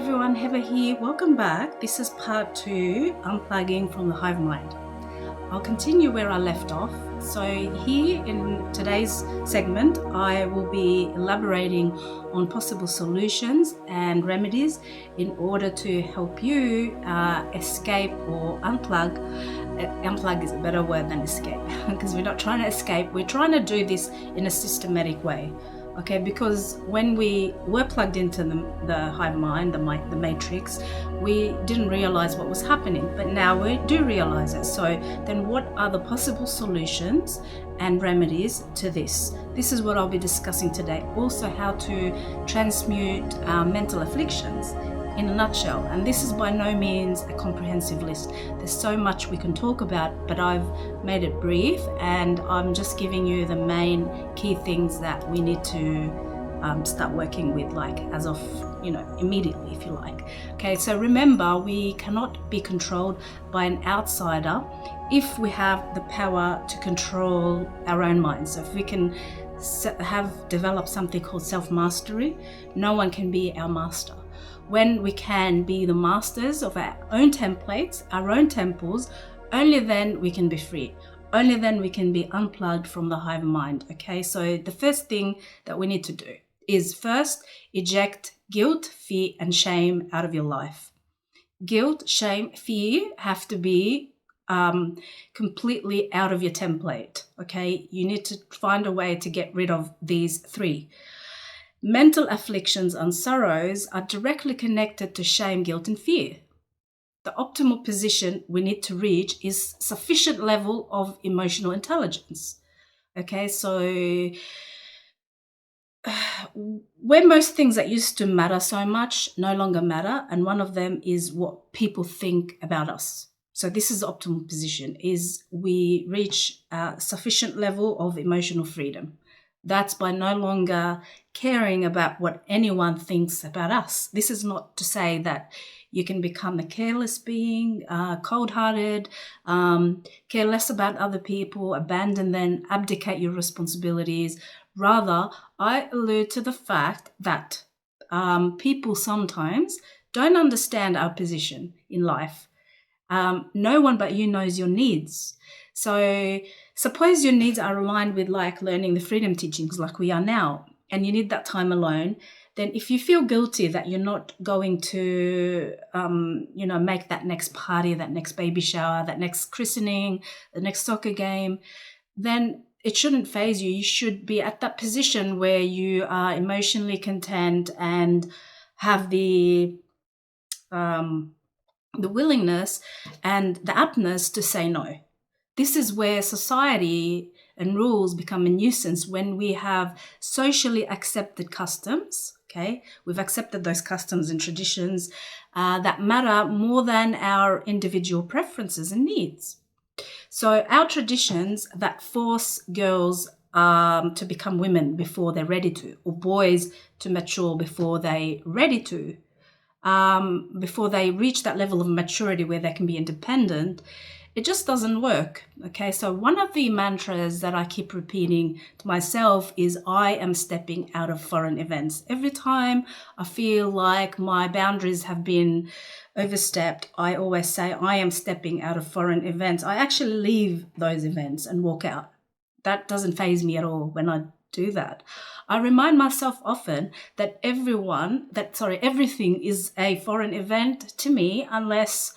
everyone, Heba here. Welcome back. This is part 2, unplugging from the hive mind. I'll continue where I left off. So here in today's segment, I will be elaborating on possible solutions and remedies in order to help you escape or unplug. Unplug is a better word than escape because we're not trying to escape. We're trying to do this in a systematic way. Okay, because when we were plugged into the hive mind, the matrix, we didn't realize what was happening, but now we do realize it. So then what are the possible solutions and remedies to this? This is what I'll be discussing today. Also how to transmute mental afflictions in a nutshell. And this is by no means a comprehensive list. There's so much we can talk about, but I've made it brief and I'm just giving you the main key things that we need to start working with, like as of, immediately, if you like. Okay, so remember, we cannot be controlled by an outsider if we have the power to control our own minds. So if we can develop something called self-mastery, no one can be our master. When we can be the masters of our own templates, our own temples, only then we can be free. Only then we can be unplugged from the hive mind. Okay, so the first thing that we need to do is first eject guilt, fear, and shame out of your life. Guilt, shame, fear have to be completely out of your template. Okay, you need to find a way to get rid of these three. Mental afflictions and sorrows are directly connected to shame, guilt, and fear. The optimal position we need to reach is sufficient level of emotional intelligence. Okay, so where most things that used to matter so much no longer matter, and one of them is what people think about us. So this is the optimal position, is we reach a sufficient level of emotional freedom. That's by no longer caring about what anyone thinks about us. This is not to say that you can become a careless being, cold-hearted, care less about other people, abandon them, abdicate your responsibilities. Rather, I allude to the fact that people sometimes don't understand our position in life. No one but you knows your needs. So suppose your needs are aligned with like learning the freedom teachings like we are now, and you need that time alone. Then if you feel guilty that you're not going to, make that next party, that next baby shower, that next christening, the next soccer game, then it shouldn't faze you. You should be at that position where you are emotionally content and have the willingness and the aptness to say no. This is where society and rules become a nuisance, when we have socially accepted customs. Okay, we've accepted those customs and traditions that matter more than our individual preferences and needs. So our traditions that force girls to become women before they're ready to, or boys to mature before they're ready to, before they reach that level of maturity where they can be independent, it just doesn't work. Okay, so one of the mantras that I keep repeating to myself is I am stepping out of foreign events. Every time I feel like my boundaries have been overstepped, I always say I am stepping out of foreign events. I actually leave those events and walk out. That doesn't faze me at all when I do that. I remind myself often that everything is a foreign event to me unless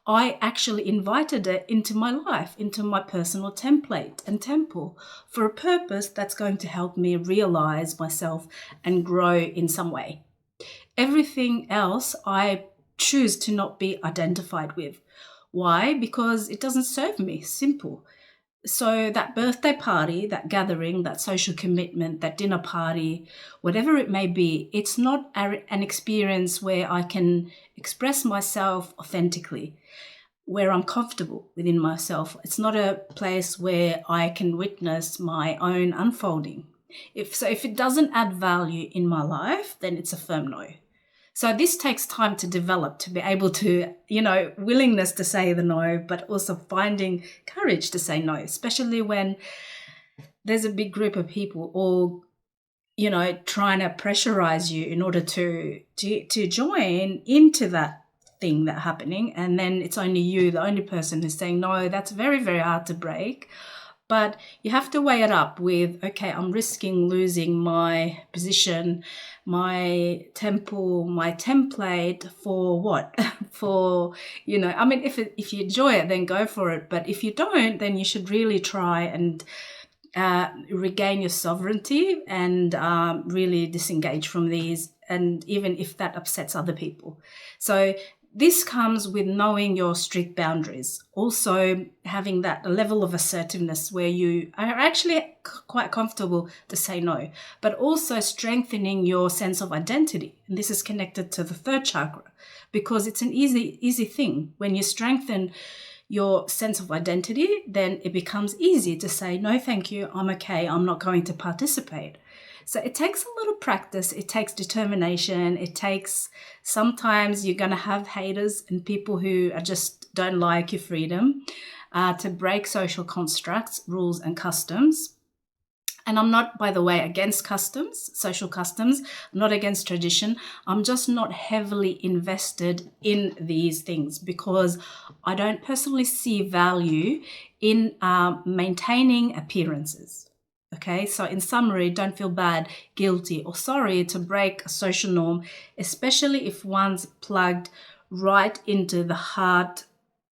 I actually invited it into my life, into my personal template and temple for a purpose that's going to help me realize myself and grow in some way. Everything else I choose to not be identified with. Why? Because it doesn't serve me. Simple. So that birthday party, that gathering, that social commitment, that dinner party, whatever it may be, it's not an experience where I can express myself authentically, where I'm comfortable within myself. It's not a place where I can witness my own unfolding. If it doesn't add value in my life, then it's a firm no. So this takes time to develop, to be able to, willingness to say the no, but also finding courage to say no, especially when there's a big group of people all trying to pressurize you in order to join into that thing that's happening. And then it's only you, the only person who's saying, no, that's very, very hard to break. But you have to weigh it up with, okay, I'm risking losing my position, my temple, my template for what? For, I mean, if you enjoy it, then go for it. But if you don't, then you should really try and regain your sovereignty and really disengage from these, and even if that upsets other people. So this comes with knowing your strict boundaries, also having that level of assertiveness where you are actually quite comfortable to say no, but also strengthening your sense of identity. And this is connected to the third chakra, because it's an easy thing. When you strengthen your sense of identity, then it becomes easy to say, no, thank you, I'm okay, I'm not going to participate. So it takes a little practice, it takes determination, it takes, sometimes you're going to have haters and people who just don't like your freedom, to break social constructs, rules and customs. And I'm not, by the way, against customs, social customs. I'm not against tradition. I'm just not heavily invested in these things because I don't personally see value in maintaining appearances. Okay, so in summary, don't feel bad, guilty, or sorry to break a social norm, especially if one's plugged right into the heart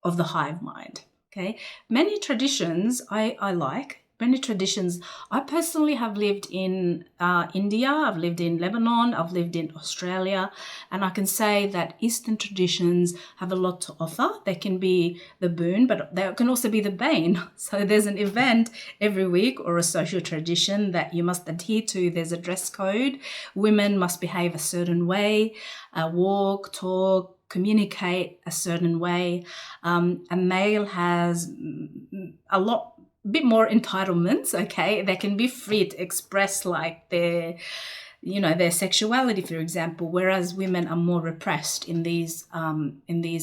of the hive mind. Okay, many traditions I like. Many traditions. I personally have lived in India, I've lived in Lebanon, I've lived in Australia, and I can say that Eastern traditions have a lot to offer. They can be the boon, but they can also be the bane. So there's an event every week or a social tradition that you must adhere to. There's a dress code. Women must behave a certain way, walk, talk, communicate a certain way. A male has a bit more entitlements. Okay, they can be free to express like their sexuality, for example, whereas women are more repressed in these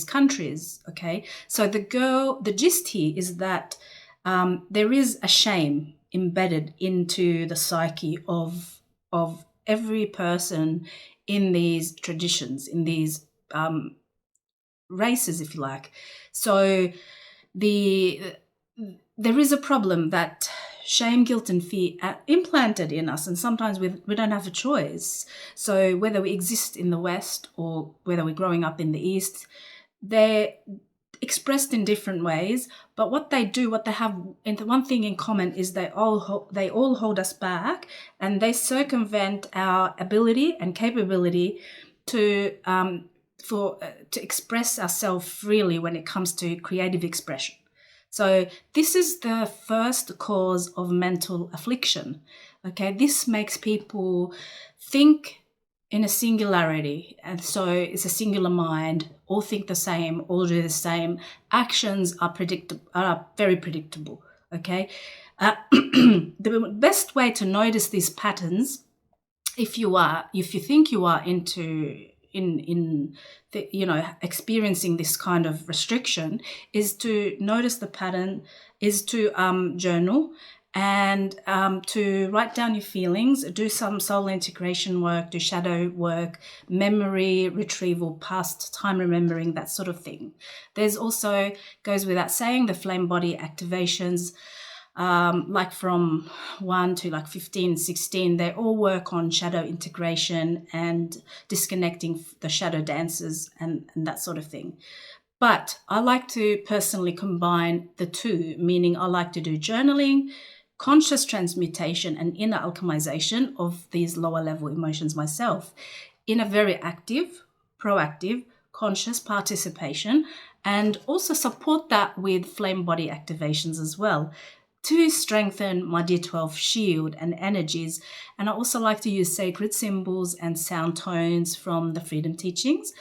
countries. Okay, so the gist here is that there is a shame embedded into the psyche of every person in these traditions, in these races, if you like. So there is a problem that shame, guilt, and fear are implanted in us, and sometimes we don't have a choice. So whether we exist in the West or whether we're growing up in the East, they're expressed in different ways. But what they have, and the one thing in common is they all hold us back, and they circumvent our ability and capability to express ourselves freely when it comes to creative expression. So this is the first cause of mental affliction. Okay, this makes people think in a singularity, and so it's a singular mind. All think the same, all do the same. Actions are very predictable. Okay, the best way to notice these patterns, if you think you are experiencing this kind of restriction, is to notice the pattern, is to journal, and to write down your feelings, do some soul integration work, do shadow work, memory retrieval, past time remembering, that sort of thing. There's also, goes without saying, the flame body activations, like from 1 to like 15, 16, they all work on shadow integration and disconnecting the shadow dances and that sort of thing. But I like to personally combine the two, meaning I like to do journaling, conscious transmutation, and inner alchemization of these lower level emotions myself in a very active, proactive, conscious participation, and also support that with flame body activations as well, to strengthen my D12 shield and energies. And I also like to use sacred symbols and sound tones from the freedom teachings,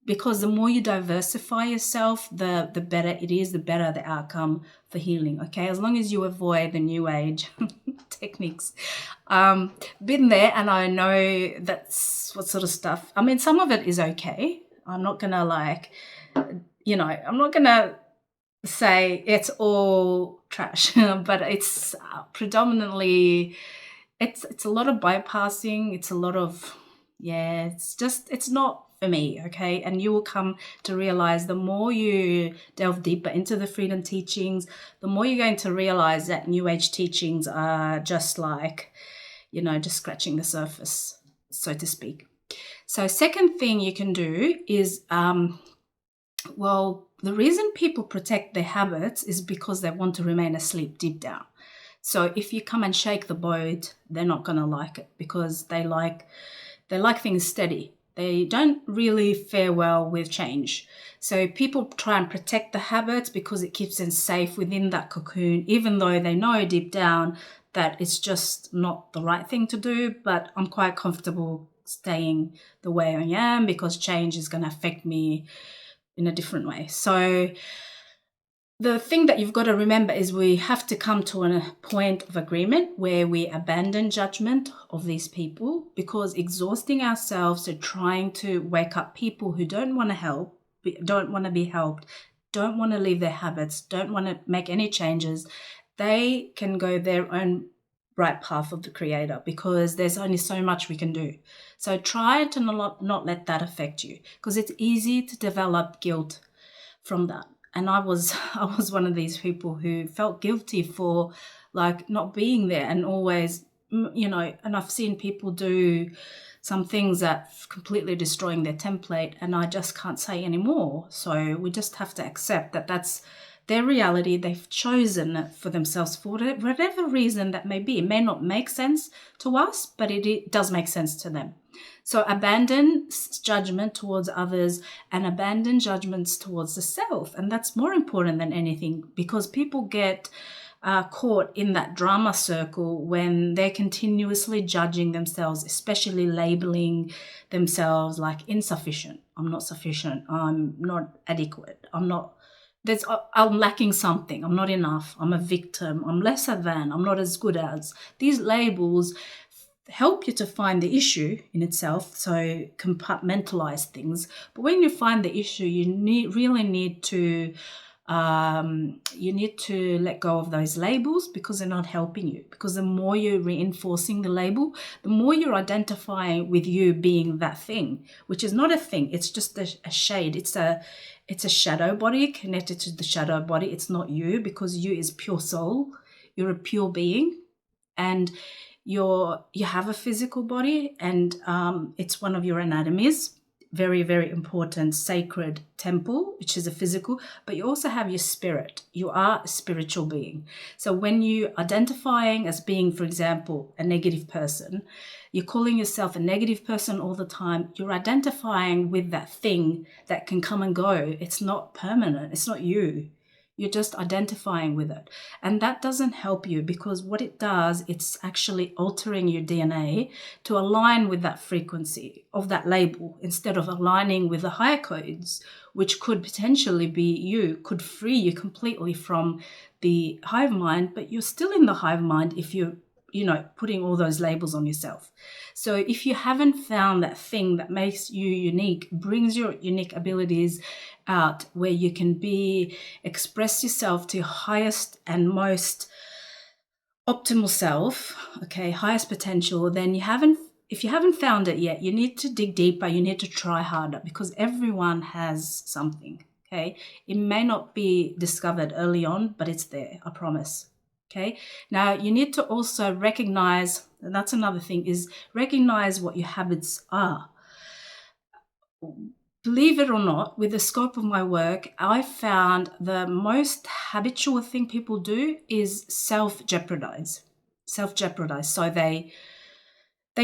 because the more you diversify yourself, the better it is, the better the outcome for healing. Okay, as long as you avoid the new age techniques. Been there, and I know that's what sort of stuff. I mean, some of it is okay. I'm not gonna I'm not gonna say it's all trash, but it's predominantly it's a lot of bypassing. It's a lot of, yeah, it's not for me, okay? And you will come to realize the more you delve deeper into the freedom teachings, the more you're going to realize that New Age teachings are just like, just scratching the surface, so to speak. So second thing you can do is, the reason people protect their habits is because they want to remain asleep deep down. So if you come and shake the boat, they're not going to like it because they like things steady. They don't really fare well with change. So people try and protect the habits because it keeps them safe within that cocoon, even though they know deep down that it's just not the right thing to do. But I'm quite comfortable staying the way I am because change is going to affect me in a different way. So the thing that you've got to remember is we have to come to a point of agreement where we abandon judgment of these people, because exhausting ourselves to trying to wake up people who don't want to help, don't want to be helped, don't want to leave their habits, don't want to make any changes, they can go their own right path of the Creator, because there's only so much we can do. So try to not let that affect you, because it's easy to develop guilt from that. And I was one of these people who felt guilty for like not being there, and always, and I've seen people do some things that completely destroying their template, and I just can't say anymore. So we just have to accept that that's their reality. They've chosen it for themselves for whatever reason that may be. It may not make sense to us, but it does make sense to them. So abandon judgment towards others and abandon judgments towards the self. And that's more important than anything, because people get caught in that drama circle when they're continuously judging themselves, especially labeling themselves like insufficient. I'm not sufficient. I'm not adequate. I'm lacking something. I'm not enough. I'm a victim. I'm lesser than. I'm not as good as. These labels help you to find the issue in itself, so compartmentalize things. But when you find the issue, you really need to let go of those labels, because they're not helping you. Because the more you're reinforcing the label, the more you're identifying with you being that thing, which is not a thing. It's just a shade. It's a shadow body connected to the shadow body. It's not you, because you is pure soul. You're a pure being, and you have a physical body, and it's one of your anatomies, very, very important sacred temple, which is a physical, but you also have your spirit. You are a spiritual being. So when you identifying as being, for example, a negative person, you're calling yourself a negative person all the time, you're identifying with that thing that can come and go. It's not permanent. It's not you. You're just identifying with it. And that doesn't help you, because what it does, it's actually altering your DNA to align with that frequency of that label, instead of aligning with the higher codes, which could potentially be you, could free you completely from the hive mind, but you're still in the hive mind if you're putting all those labels on yourself. So if you haven't found that thing that makes you unique, brings your unique abilities out, where you can express yourself to your highest and most optimal self, okay, highest potential, then if you haven't found it yet, you need to dig deeper, you need to try harder, because everyone has something, okay? It may not be discovered early on, but it's there, I promise. Okay, now you need to also recognize, and that's another thing, is recognize what your habits are. Believe it or not, with the scope of my work, I found the most habitual thing people do is self-jeopardize. So they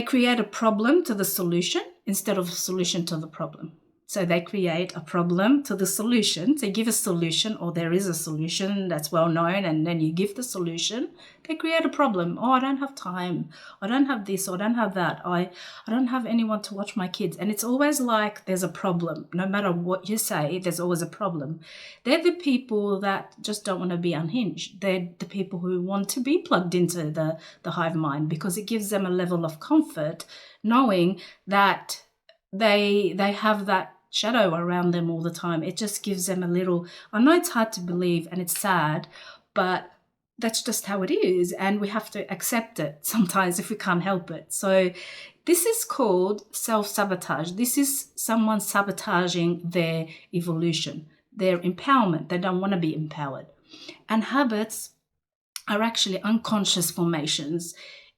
create a problem to the solution instead of a solution to the problem. So they create a problem to the solution. So you give a solution, or there is a solution that's well known, and then you give the solution. They create a problem. Oh, I don't have time. I don't have this, or I don't have that. I don't have anyone to watch my kids. And it's always like there's a problem. No matter what you say, there's always a problem. They're the people that just don't want to be unhinged. They're the people who want to be plugged into the hive mind, because it gives them a level of comfort knowing that they have that shadow around them all the time. It just gives them a little, I know it's hard to believe and it's sad, but that's just how it is, and we have to accept it sometimes if we can't help it. So this is called self-sabotage. This is someone sabotaging their evolution, their empowerment. They don't want to be empowered. And habits are actually unconscious formations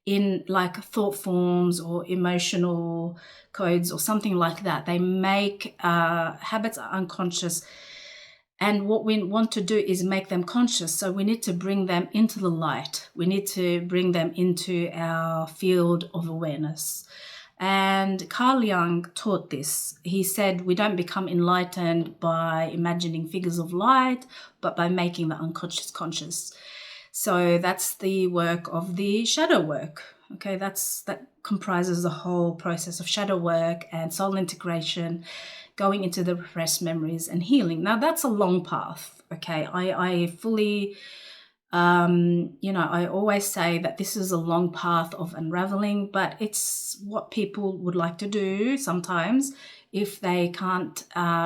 in like thought forms or emotional codes or something like that. They make habits are unconscious. And what we want to do is make them conscious. So we need to bring them into the light. We need to bring them into our field of awareness. And Carl Jung taught this. He said, we don't become enlightened by imagining figures of light, but by making the unconscious conscious. So that's the work of the shadow work. Okay, that comprises the whole process of shadow work and soul integration, going into the repressed memories and healing. Now that's a long path. Okay, I fully, I always say that this is a long path of unraveling, but it's what people would like to do sometimes if they can't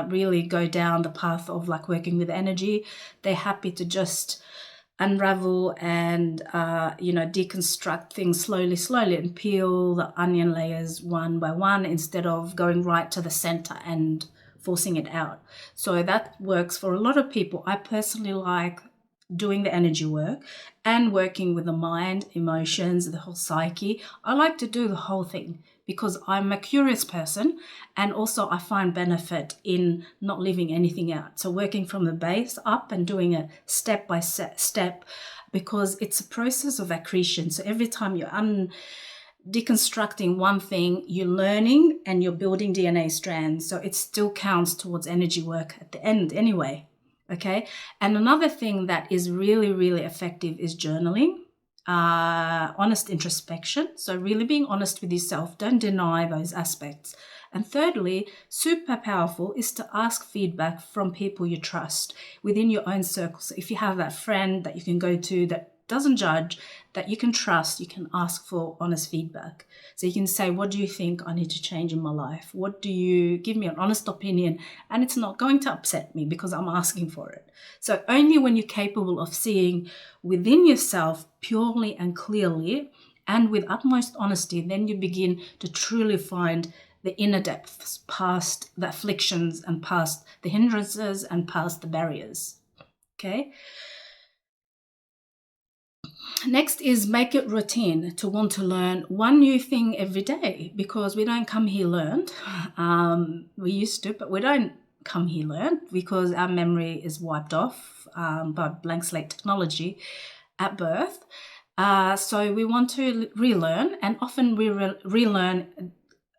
really go down the path of like working with energy. They're happy to just unravel and deconstruct things slowly and peel the onion layers one by one instead of going right to the center and forcing it out. So that works for a lot of people. I personally like doing the energy work and working with the mind, emotions, the whole psyche. I like to do the whole thing because I'm a curious person, and also I find benefit in not leaving anything out. So working from the base up and doing it step by step, because it's a process of accretion. So every time you're deconstructing one thing, you're learning and you're building DNA strands. So it still counts towards energy work at the end anyway. Okay. And another thing that is really, really effective is journaling. Honest introspection. So really being honest with yourself. Don't deny those aspects. And thirdly, super powerful is to ask feedback from people you trust within your own circle. So if you have that friend that you can go to that doesn't judge, that you can trust, you can ask for honest feedback. So you can say, what do you think I need to change in my life? What do you give me an honest opinion? And it's not going to upset me because I'm asking for it. So only when you're capable of seeing within yourself purely and clearly and with utmost honesty, then you begin to truly find the inner depths, past the afflictions and past the hindrances and past the barriers. Okay. Next is make it routine to want to learn one new thing every day, because we don't come here learned. We used to, but we don't come here learned because our memory is wiped off by blank slate technology at birth. So we want to relearn, and often we relearn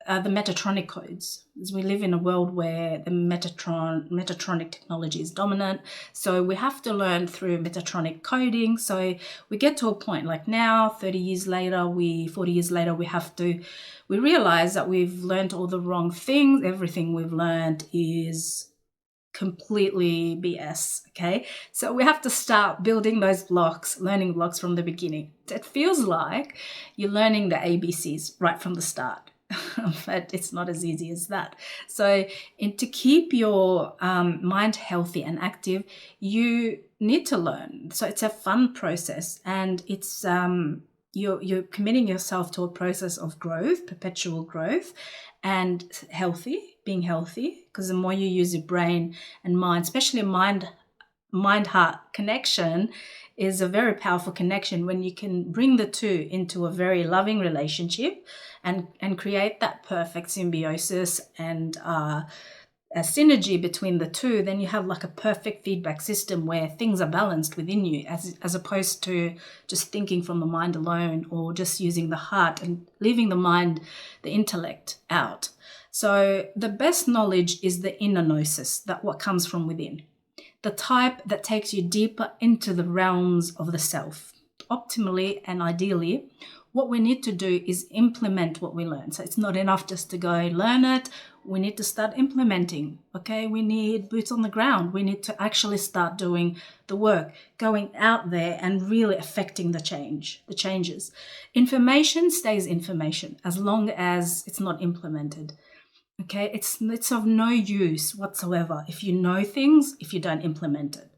the Metatronic codes. As we live in a world where the Metatronic technology is dominant, so we have to learn through Metatronic coding. So we get to a point like now, 40 years later, we realize that we've learned all the wrong things. Everything we've learned is completely BS, okay? So we have to start building those blocks, learning blocks from the beginning. It feels like you're learning the ABCs right from the start. But it's not as easy as that. So to keep your mind healthy and active, you need to learn. So it's a fun process, and it's you're committing yourself to a process of growth, perpetual growth, and being healthy, because the more you use your brain and mind, especially mind-heart connection, is a very powerful connection when you can bring the two into a very loving relationship and create that perfect symbiosis and a synergy between the two. Then you have like a perfect feedback system where things are balanced within you, as opposed to just thinking from the mind alone, or just using the heart and leaving the mind, the intellect out. So the best knowledge is the inner gnosis, that what comes from within. The type that takes you deeper into the realms of the self. Optimally and ideally, what we need to do is implement what we learn. So it's not enough just to go learn it. We need to start implementing, okay? We need boots on the ground. We need to actually start doing the work, going out there and really affecting the changes. Information stays information as long as it's not implemented. Okay, it's of no use whatsoever if you know things, if you don't implement it.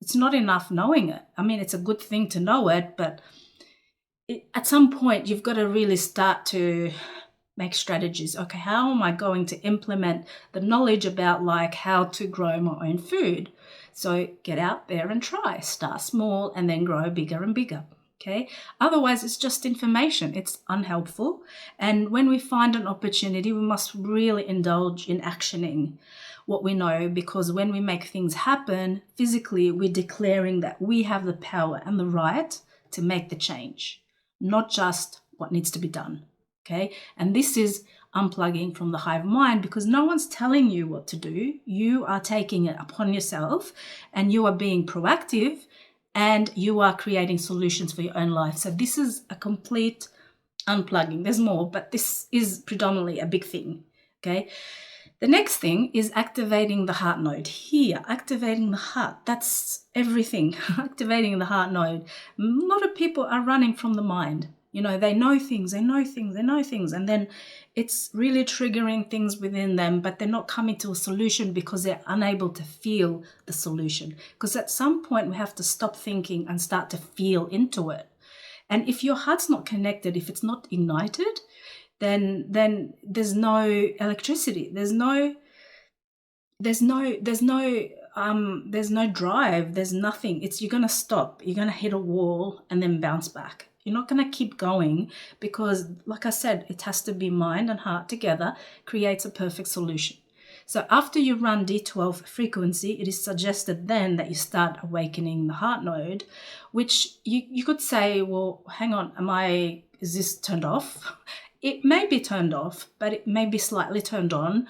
It's not enough knowing it. I mean, it's a good thing to know it, but at some point you've got to really start to make strategies. Okay, how am I going to implement the knowledge about like how to grow my own food? So get out there and try. Start small and then grow bigger and bigger. Okay. Otherwise, it's just information. It's unhelpful. And when we find an opportunity, we must really indulge in actioning what we know, because when we make things happen physically, we're declaring that we have the power and the right to make the change, not just what needs to be done. Okay. And this is unplugging from the hive mind, because no one's telling you what to do. You are taking it upon yourself and you are being proactive and you are creating solutions for your own life. So this is a complete unplugging. There's more, but this is predominantly a big thing. Okay. The next thing is activating the heart node. Here, activating the heart, that's everything. Activating the heart node. A lot of people are running from the mind. You know, they know things, and then it's really triggering things within them, but they're not coming to a solution because they're unable to feel the solution. Because at some point we have to stop thinking and start to feel into it. And if your heart's not connected, if it's not ignited, then there's no electricity. There's no drive. There's nothing. You're gonna stop. You're gonna hit a wall and then bounce back. You're not gonna keep going, because, like I said, it has to be mind and heart together creates a perfect solution. So after you run D12 frequency, it is suggested then that you start awakening the heart node, which you could say, well, hang on, is this turned off? It may be turned off, but it may be slightly turned on,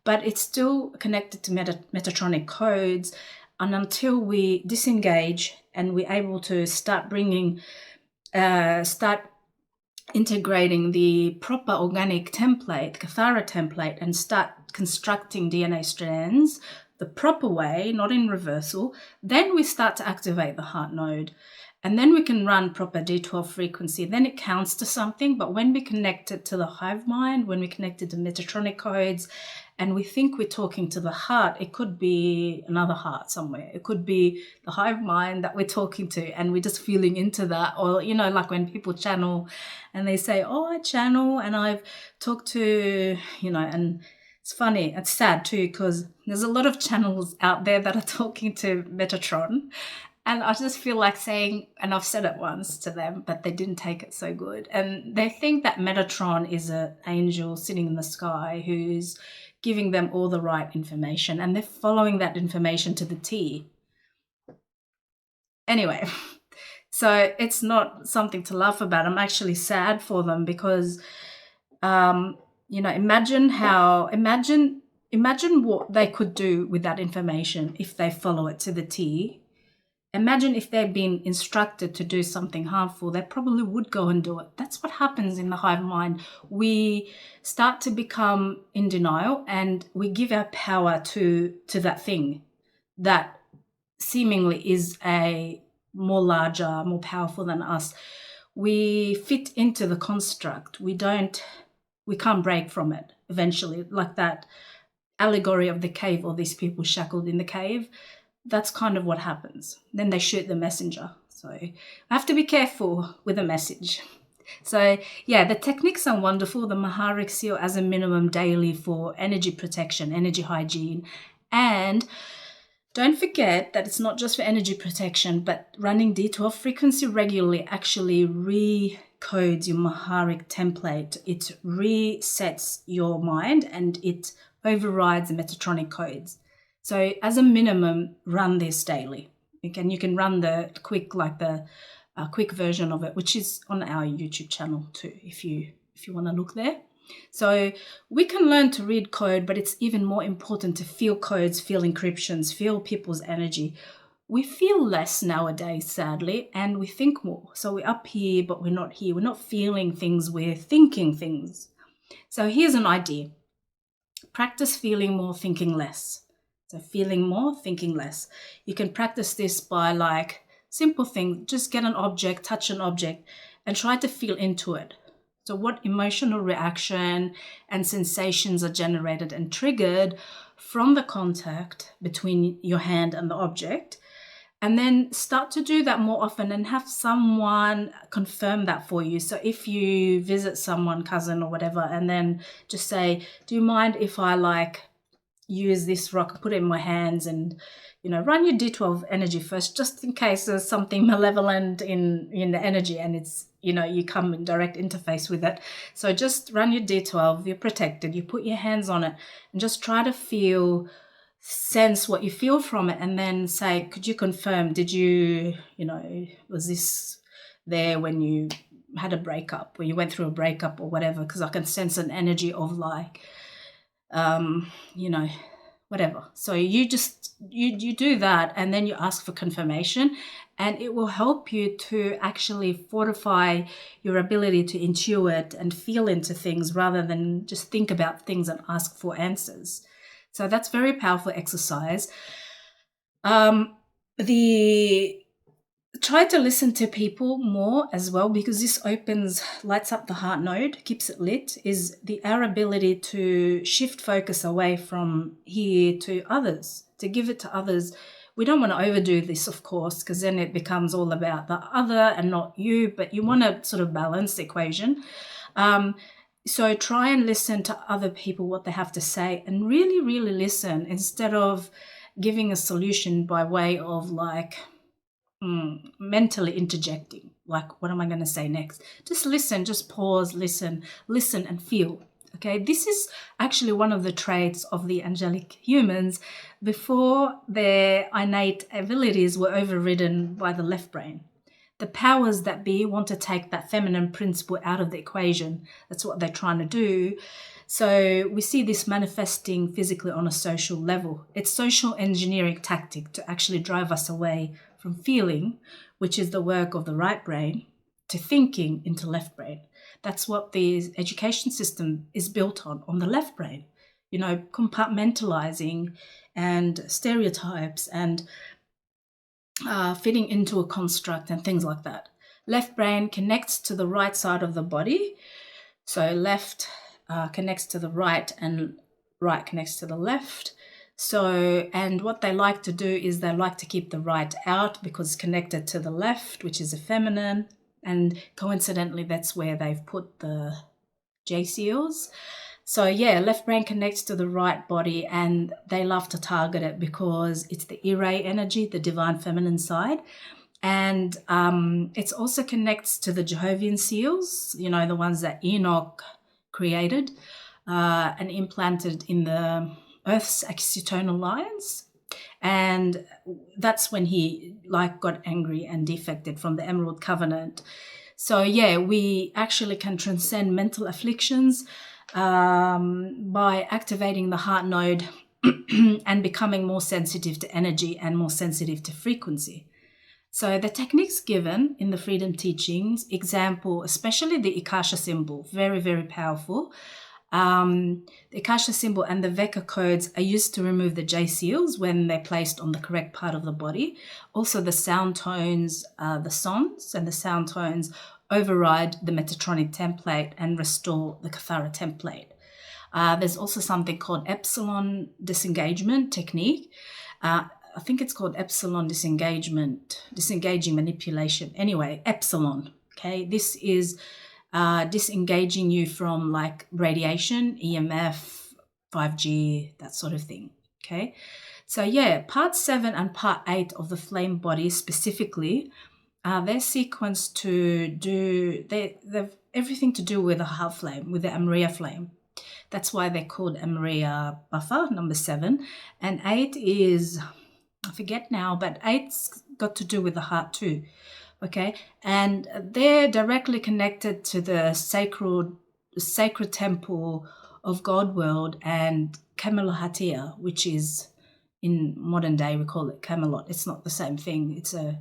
but it's still connected to Metatronic codes. And until we disengage and we're able to start integrating the proper organic template, Kathara template, and start constructing DNA strands the proper way, not in reversal, then we start to activate the heart node. And then we can run proper D12 frequency. Then it counts to something. But when we connect it to the hive mind, when we connect it to Metatronic codes, and we think we're talking to the heart, it could be another heart somewhere. It could be the hive mind that we're talking to, and we're just feeling into that. Or, you know, like when people channel and they say, oh, I channel and I've talked to, you know, and it's funny, it's sad too, because there's a lot of channels out there that are talking to Metatron. And I just feel like saying, and I've said it once to them, but they didn't take it so good. And they think that Metatron is an angel sitting in the sky who's giving them all the right information, and they're following that information to the T. Anyway, so it's not something to laugh about. I'm actually sad for them, because, you know, imagine what they could do with that information if they follow it to the T. Imagine if they've been instructed to do something harmful, they probably would go and do it. That's what happens in the hive mind. We start to become in denial, and we give our power to that thing that seemingly is a more larger, more powerful than us. We fit into the construct. We can't break from it eventually, like that allegory of the cave, or these people shackled in the cave. That's kind of what happens. Then they shoot the messenger. So I have to be careful with a message. So yeah, the techniques are wonderful. The Maharic seal as a minimum daily for energy protection, energy hygiene. And don't forget that it's not just for energy protection, but running D12 frequency regularly actually recodes your Maharic template. It resets your mind and it overrides the Metatronic codes. So as a minimum, run this daily. You can run the quick, like the quick version of it, which is on our YouTube channel too, if you want to look there. So we can learn to read code, but it's even more important to feel codes, feel encryptions, feel people's energy. We feel less nowadays, sadly, and we think more. So we're up here, but we're not here. We're not feeling things, we're thinking things. So here's an idea. Practice feeling more, thinking less. So feeling more, thinking less. You can practice this by like simple things. Just get an object, touch an object, and try to feel into it. So what emotional reaction and sensations are generated and triggered from the contact between your hand and the object. And then start to do that more often and have someone confirm that for you. So if you visit someone, cousin or whatever, and then just say, do you mind if I like use this rock, put it in my hands, and run your D12 energy first, just in case there's something malevolent in the energy and it's, you come in direct interface with it. So just run your D12, you're protected, you put your hands on it and just try to sense what you feel from it, and then say, could you confirm, did you, was this there when you had a breakup or you went through a breakup or whatever? Because I can sense an energy of like, whatever. So you just, you do that, and then you ask for confirmation, and it will help you to actually fortify your ability to intuit and feel into things rather than just think about things and ask for answers. So that's very powerful exercise. Try to listen to people more as well, because this lights up the heart node, keeps it lit, is our ability to shift focus away from here to others, to give it to others. We don't want to overdo this, of course, because then it becomes all about the other and not you, but you want to sort of balance the equation. So try and listen to other people, what they have to say, and really, really listen instead of giving a solution by way of like mentally interjecting. Like, what am I going to say next? Just listen, just pause, listen and feel. Okay, this is actually one of the traits of the angelic humans before their innate abilities were overridden by the left brain. The powers that be want to take that feminine principle out of the equation. That's what they're trying to do. So we see this manifesting physically on a social level. It's social engineering tactic to actually drive us away from feeling, which is the work of the right brain, to thinking into left brain. That's what the education system is built on the left brain. Compartmentalizing and stereotypes and fitting into a construct and things like that. Left brain connects to the right side of the body. So left connects to the right and right connects to the left. So, and what they like to do is they like to keep the right out because it's connected to the left, which is a feminine. And coincidentally, that's where they've put the J seals. So yeah, left brain connects to the right body, and they love to target it because it's the Ire energy, the divine feminine side. And it also connects to the Jehovah's seals, the ones that Enoch created and implanted in the Earth's external lines. And that's when he got angry and defected from the Emerald Covenant. So yeah, we actually can transcend mental afflictions by activating the heart node and becoming more sensitive to energy and more sensitive to frequency. So the techniques given in the freedom teachings, example, especially the Akasha symbol, very, very powerful. The Akasha symbol and the Veka codes are used to remove the J seals when they're placed on the correct part of the body. Also the sound tones, the sons and the sound tones override the Metatronic template and restore the Kathara template. There's also something called epsilon disengagement technique. I think it's called epsilon disengaging manipulation. Anyway, epsilon, okay? This is disengaging you from radiation, EMF, 5G, that sort of thing, okay? So yeah, part 7 and part 8 of the flame body specifically, they're sequenced to do, they've everything to do with the heart flame, with the Amaria flame. That's why they're called Amaria buffer, number 7. And 8 is, I forget now, but 8's got to do with the heart too. Okay, and they're directly connected to the sacred temple of God world and Camelot, which is in modern day we call it Camelot. It's not the same thing. It's a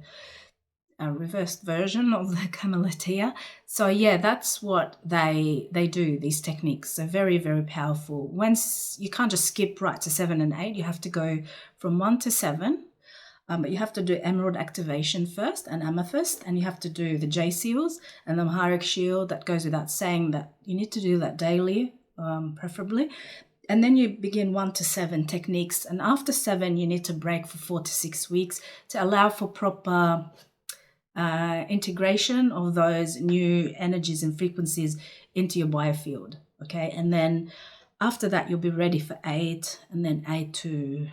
reversed version of the Camelotia. So yeah, that's what they do, these techniques. They're very, very powerful. Once you can't just skip right to 7 and 8, you have to go from 1 to 7. But you have to do emerald activation first and amethyst, and you have to do the J seals and the Maharic shield. That goes without saying that you need to do that daily, preferably. And then you begin 1 to 7 techniques. And after 7, you need to break for 4 to 6 weeks to allow for proper integration of those new energies and frequencies into your biofield. Okay. And then after that, you'll be ready for 8, and then 8 to,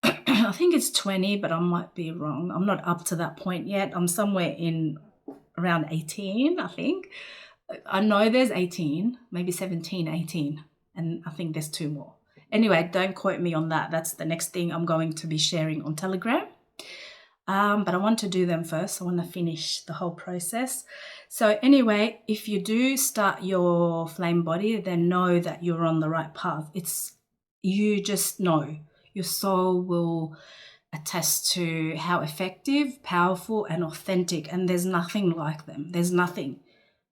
I think it's 20, but I might be wrong. I'm not up to that point yet. I'm somewhere in around 18, I think. I know there's 18, maybe 17, 18, and I think there's 2 more. Anyway, don't quote me on that. That's the next thing I'm going to be sharing on Telegram. But I want to do them first. I want to finish the whole process. So anyway, if you do start your flame body, then know that you're on the right path. You just know. Your soul will attest to how effective, powerful, and authentic, and there's nothing like them. There's nothing.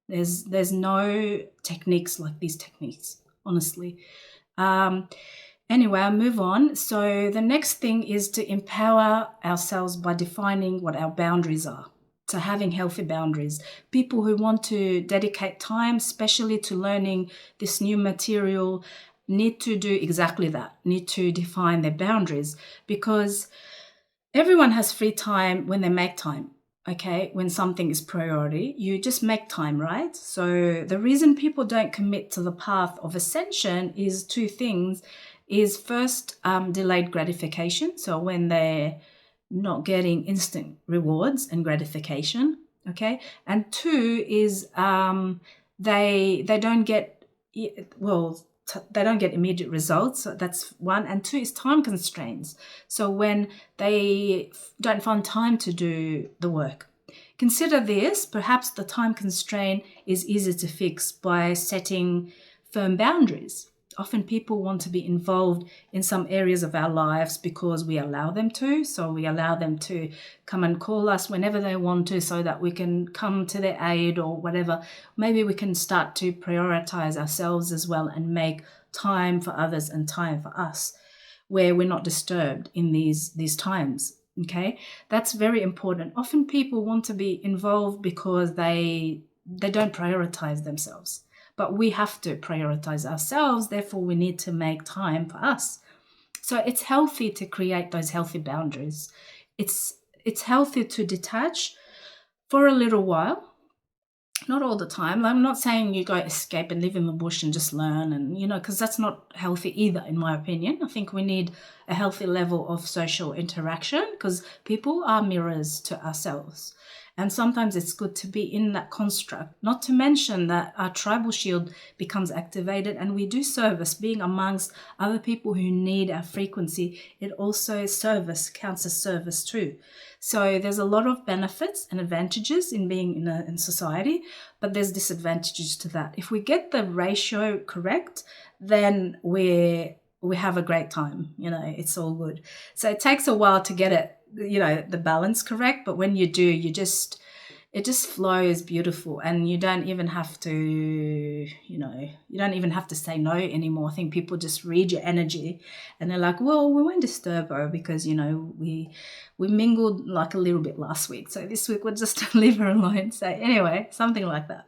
There's no techniques like these techniques, honestly. Anyway, I'll move on. So the next thing is to empower ourselves by defining what our boundaries are. So having healthy boundaries. People who want to dedicate time, especially to learning this new material, need to do exactly that, need to define their boundaries, because everyone has free time when they make time. Okay, when something is priority, you just make time, right? So the reason people don't commit to the path of ascension is 2 things. Is first, delayed gratification. So when they're not getting instant rewards and gratification, okay? And 2 is they don't get, they don't get immediate results. So that's 1. And 2 is time constraints. So when they don't find time to do the work. Consider this, perhaps the time constraint is easy to fix by setting firm boundaries. Often people want to be involved in some areas of our lives because we allow them to. So we allow them to come and call us whenever they want to so that we can come to their aid or whatever. Maybe we can start to prioritize ourselves as well and make time for others and time for us where we're not disturbed in these times. Okay, that's very important. Often people want to be involved because they don't prioritize themselves. But we have to prioritize ourselves. Therefore, we need to make time for us. So it's healthy to create those healthy boundaries. It's healthy to detach for a little while, not all the time. I'm not saying you go escape and live in the bush and just learn, and because that's not healthy either, in my opinion. I think we need a healthy level of social interaction because people are mirrors to ourselves. And sometimes it's good to be in that construct, not to mention that our tribal shield becomes activated and we do service, being amongst other people who need our frequency. It also counts as service too. So there's a lot of benefits and advantages in being in society, but there's disadvantages to that. If we get the ratio correct, then we have a great time. It's all good. So it takes a while to get it, the balance correct, but when you do, it just flows beautiful, and you don't even have to say no anymore. I think people just read your energy and they're like, well, we won't disturb her because we mingled like a little bit last week, so this week we'll just leave her alone. So anyway, something like that.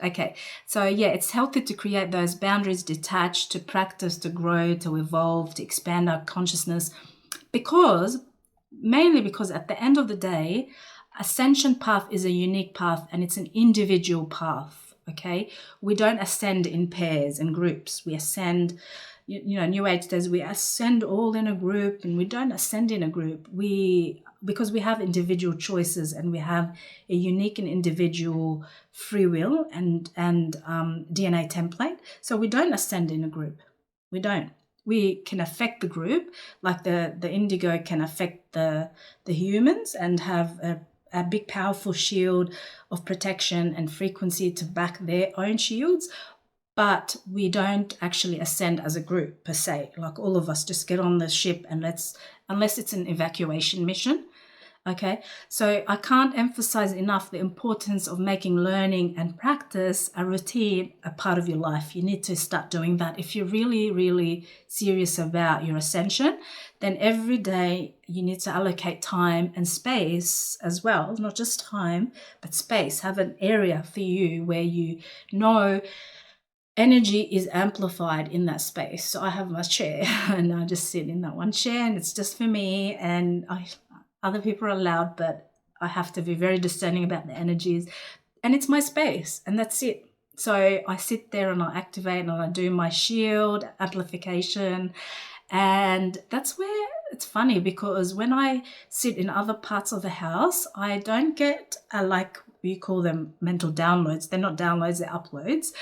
Okay, so yeah, it's healthy to create those boundaries, detach, to practice, to grow, to evolve, to expand our consciousness, mainly because at the end of the day, ascension path is a unique path and it's an individual path. Okay, we don't ascend in pairs and groups. We ascend, New Age says we ascend all in a group, and we don't ascend in a group. Because we have individual choices and we have a unique and individual free will and DNA template. So we don't ascend in a group. We don't. We can affect the group, like the indigo can affect the humans and have a big powerful shield of protection and frequency to back their own shields. But we don't actually ascend as a group per se. Like all of us just get on the ship and unless it's an evacuation mission. Okay, so I can't emphasize enough the importance of making learning and practice a routine, a part of your life. You need to start doing that. If you're really, really serious about your ascension, then every day you need to allocate time and space as well, not just time, but space. Have an area for you where energy is amplified in that space. So I have my chair and I just sit in that one chair, and it's just for me, and other people are allowed, but I have to be very discerning about the energies, and it's my space, and that's it. So I sit there and I activate and I do my shield amplification. And that's where it's funny, because when I sit in other parts of the house, I don't get like we call them mental downloads. They're not downloads, they're uploads.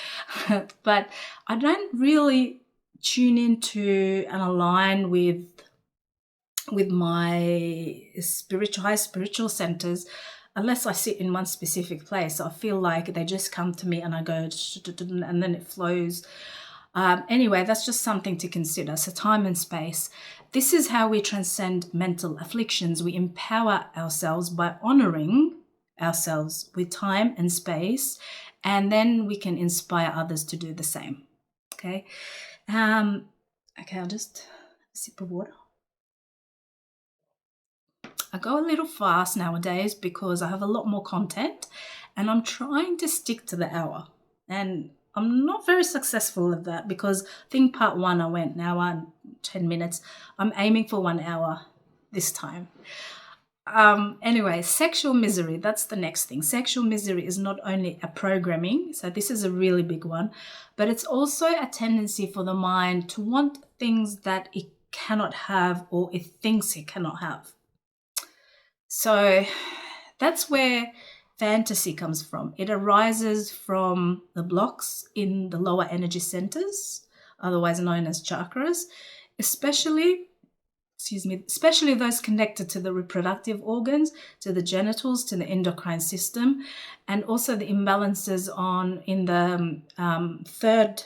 But I don't really tune into and align with my high spiritual centers unless I sit in one specific place. I feel like they just come to me and I go, and then it flows. Anyway, that's just something to consider. So time and space. This is how we transcend mental afflictions. We empower ourselves by honoring ourselves with time and space, and then we can inspire others to do the same. Okay. Okay, I'll just sip of water. I go a little fast nowadays because I have a lot more content, and I'm trying to stick to the hour. And I'm not very successful at that, because I think part 1 I went an hour and 10 minutes. I'm aiming for 1 hour this time. Anyway, sexual misery, that's the next thing. Sexual misery is not only a programming, so this is a really big one, but it's also a tendency for the mind to want things that it cannot have or it thinks it cannot have. So that's where fantasy comes from. It arises from the blocks in the lower energy centers, otherwise known as chakras, especially those connected to the reproductive organs, to the genitals, to the endocrine system, and also the imbalances in the third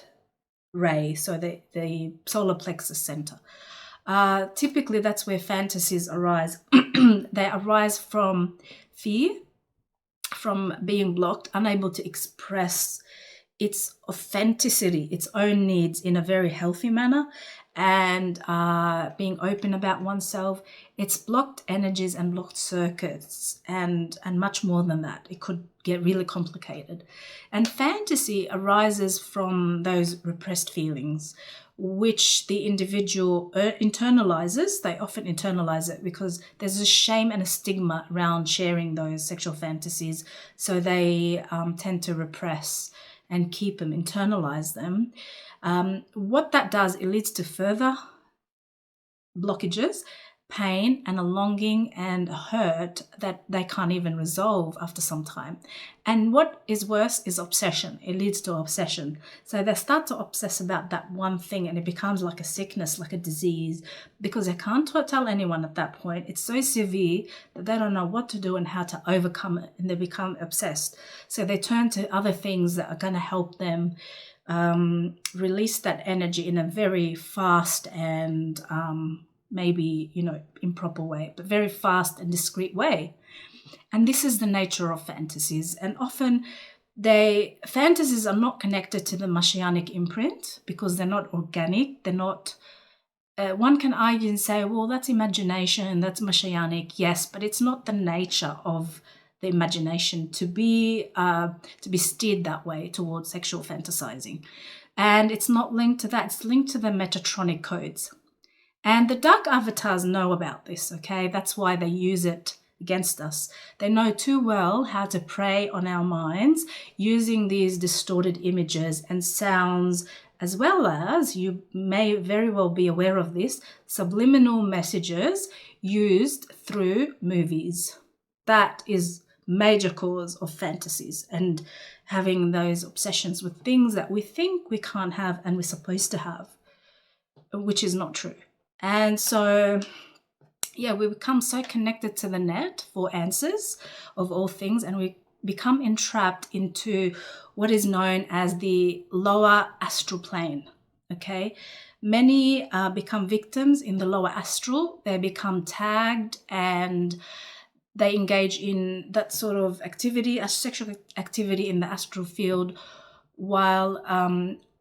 ray, so the solar plexus center. Typically, that's where fantasies arise. They arise from fear, from being blocked, unable to express its authenticity, its own needs in a very healthy manner, and being open about oneself. It's blocked energies and blocked circuits, and much more than that. It could get really complicated. And fantasy arises from those repressed feelings, which the individual internalizes. They often internalize it because there's a shame and a stigma around sharing those sexual fantasies. So they tend to repress and keep them, internalize them. What that does, it leads to further blockages, pain, and a longing and a hurt that they can't even resolve after some time. And what is worse is obsession. It leads to obsession. So they start to obsess about that one thing, and it becomes like a sickness, like a disease, because they can't tell anyone at that point. It's so severe that they don't know what to do and how to overcome it, and they become obsessed. So they turn to other things that are going to help them release that energy in a very fast and maybe, improper way, but very fast and discreet way. And this is the nature of fantasies. And often fantasies are not connected to the Messianic imprint because they're not organic. They're not, one can argue and say, well, that's imagination, that's Messianic. Yes, but it's not the nature of the imagination to be steered that way towards sexual fantasizing. And it's not linked to that. It's linked to the Metatronic codes. And the dark avatars know about this, okay? That's why they use it against us. They know too well how to prey on our minds using these distorted images and sounds, as well as, you may very well be aware of this, subliminal messages used through movies. That is major cause of fantasies and having those obsessions with things that we think we can't have and we're supposed to have, which is not true. And so, we become so connected to the net for answers of all things, and we become entrapped into what is known as the lower astral plane, okay? Many become victims in the lower astral. They become tagged and they engage in that sort of activity, a sexual activity in the astral field, while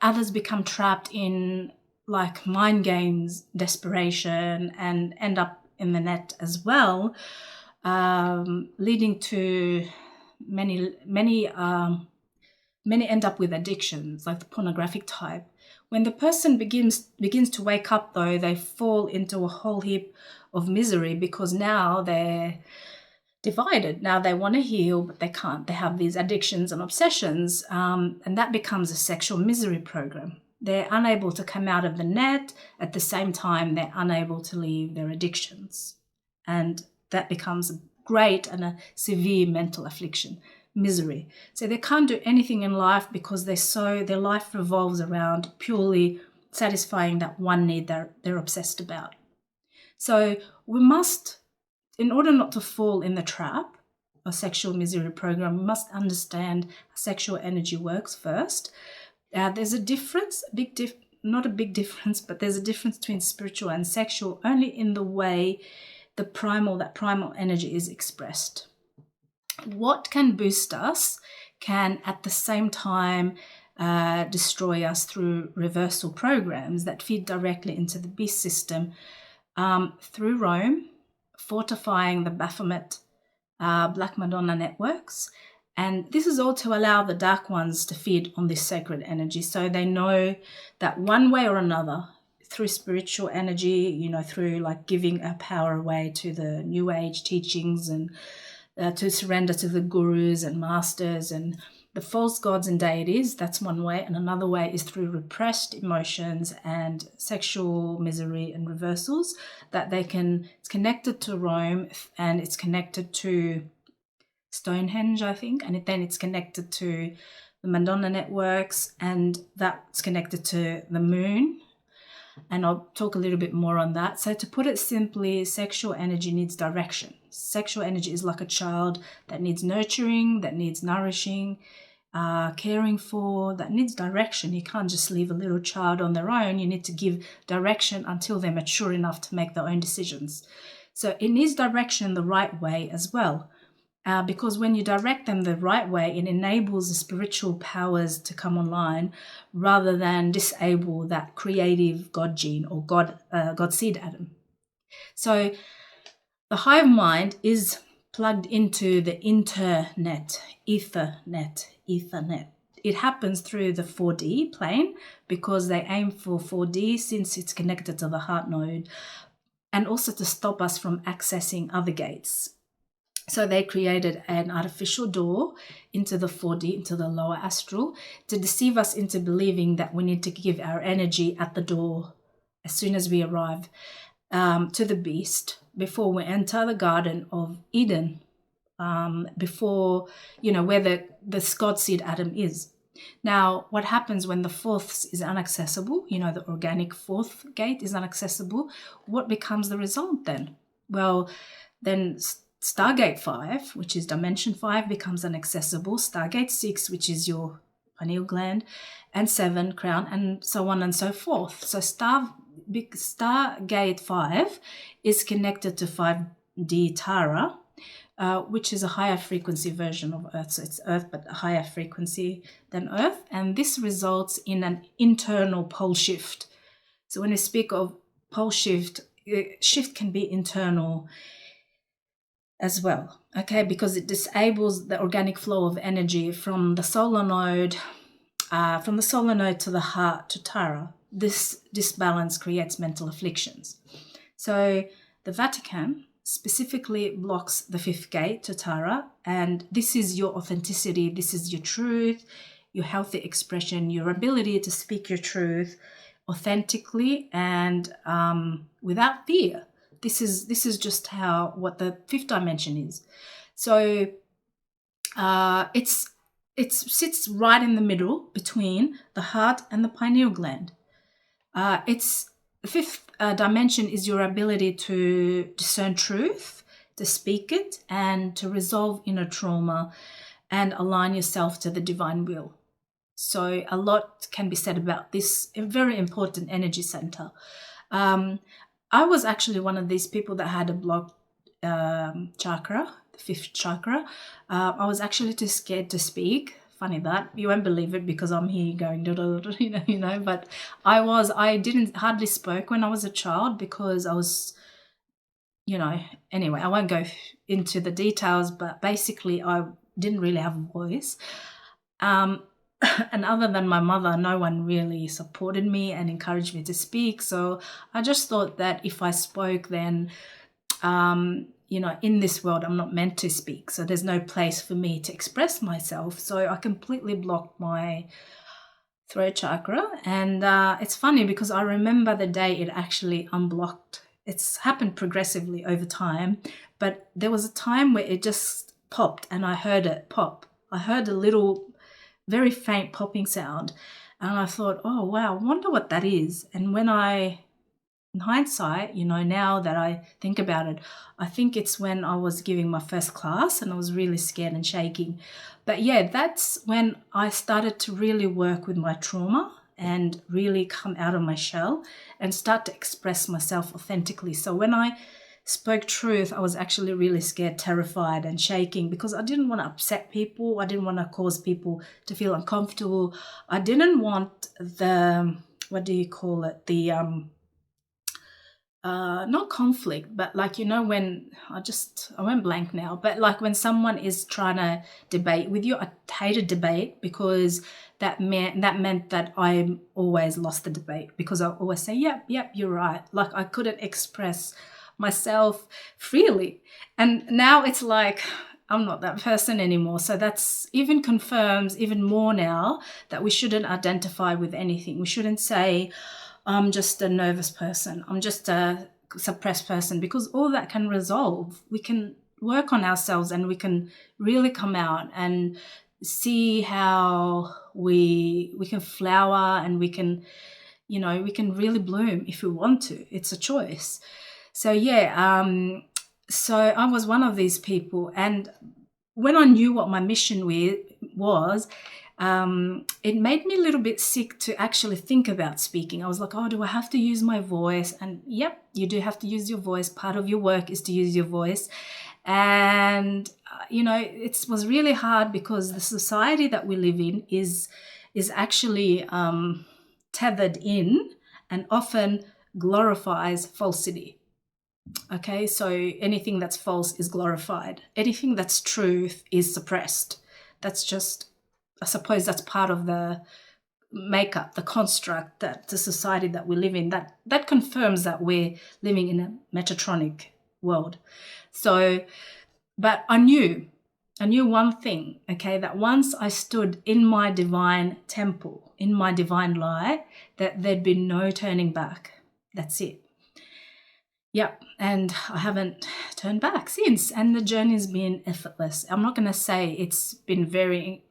others become trapped in like mind games, desperation, and end up in the net as well, leading to many many end up with addictions, like the pornographic type. When the person begins to wake up, though, they fall into a whole heap of misery because now they're divided. Now they want to heal, but they can't. They have these addictions and obsessions, and that becomes a sexual misery program. They're unable to come out of the net. At the same time, they're unable to leave their addictions. And that becomes a great and a severe mental affliction, misery. So they can't do anything in life because their life revolves around purely satisfying that one need they're obsessed about. So we must, in order not to fall in the trap of sexual misery program, we must understand how sexual energy works first. There's a difference, not a big difference, but there's a difference between spiritual and sexual only in the way that primal energy is expressed. What can boost us can at the same time destroy us through reversal programs that feed directly into the beast system through Rome, fortifying the Baphomet Black Madonna networks. And this is all to allow the dark ones to feed on this sacred energy. So they know that one way or another, through spiritual energy, through like giving our power away to the New Age teachings and to surrender to the gurus and masters and the false gods and deities, that's one way. And another way is through repressed emotions and sexual misery and reversals that it's connected to Rome and it's connected to Stonehenge, I think, and then it's connected to the Madonna networks, and that's connected to the moon. And I'll talk a little bit more on that. So to put it simply, sexual energy needs direction. Sexual energy is like a child that needs nurturing, that needs nourishing, caring for, that needs direction. You can't just leave a little child on their own. You need to give direction until they're mature enough to make their own decisions. So it needs direction the right way as well. Because when you direct them the right way, it enables the spiritual powers to come online rather than disable that creative God gene or God seed atom. So the hive mind is plugged into the Ethernet. It happens through the 4D plane because they aim for 4D since it's connected to the heart node, and also to stop us from accessing other gates. So they created an artificial door into the 4D, into the lower astral, to deceive us into believing that we need to give our energy at the door as soon as we arrive to the beast before we enter the Garden of Eden, before, where the God seed atom is. Now, what happens when the fourth is inaccessible, the organic fourth gate is inaccessible, what becomes the result then? Well, then Stargate 5, which is Dimension 5, becomes inaccessible. Stargate 6, which is your pineal gland, and 7, crown, and so on and so forth. So Stargate 5 is connected to 5D Tara, which is a higher frequency version of Earth. So it's Earth, but a higher frequency than Earth. And this results in an internal pole shift. So when we speak of pole shift can be internal as well, okay, because it disables the organic flow of energy from the solar node to the heart to Tara. This disbalance creates mental afflictions. So the Vatican specifically blocks the fifth gate to Tara, and this is your authenticity, this is your truth, your healthy expression, your ability to speak your truth authentically and without fear. This is just what the fifth dimension is. So it sits right in the middle between the heart and the pineal gland. The fifth dimension is your ability to discern truth, to speak it, and to resolve inner trauma and align yourself to the divine will. So a lot can be said about this very important energy center. I was actually one of these people that had a blocked chakra, the fifth chakra. I was actually too scared to speak. Funny that. You won't believe it because I'm here going, but I didn't hardly spoke when I was a child because I was, anyway, I won't go into the details, but basically I didn't really have a voice. And other than my mother, no one really supported me and encouraged me to speak. So I just thought that if I spoke, then, in this world, I'm not meant to speak. So there's no place for me to express myself. So I completely blocked my throat chakra. And it's funny because I remember the day it actually unblocked. It's happened progressively over time, but there was a time where it just popped and I heard it pop. I heard a little, very faint popping sound. And I thought, oh, wow, I wonder what that is. And when in hindsight, now that I think about it, I think it's when I was giving my first class and I was really scared and shaking. But yeah, that's when I started to really work with my trauma and really come out of my shell and start to express myself authentically. So when I spoke truth, I was actually really scared, terrified and shaking because I didn't want to upset people. I didn't want to cause people to feel uncomfortable. I didn't want the, what do you call it? The, not conflict, but like, when I went blank now, but like when someone is trying to debate with you, I hated debate because that meant that I always lost the debate because I always say, yep, you're right. Like I couldn't express myself freely. And now it's like, I'm not that person anymore. So that's even confirms even more now that we shouldn't identify with anything. We shouldn't say, I'm just a nervous person, I'm just a suppressed person, because all that can resolve. We can work on ourselves and we can really come out and see how we can flower and we can really bloom if we want to. It's a choice. So so I was one of these people, and when I knew what my mission was, it made me a little bit sick to actually think about speaking. I was like, oh, do I have to use my voice? And yep, you do have to use your voice. Part of your work is to use your voice. And, it was really hard because the society that we live in is actually tethered in and often glorifies falsity. Okay, so anything that's false is glorified. Anything that's truth is suppressed. That's just, I suppose that's part of the makeup, the construct, that the society that we live in, that confirms that we're living in a Metatronic world. So, but I knew one thing, okay, that once I stood in my divine temple, in my divine light, that there'd be no turning back. That's it. Yep, and I haven't turned back since, and the journey's been effortless. I'm not going to say it's been very,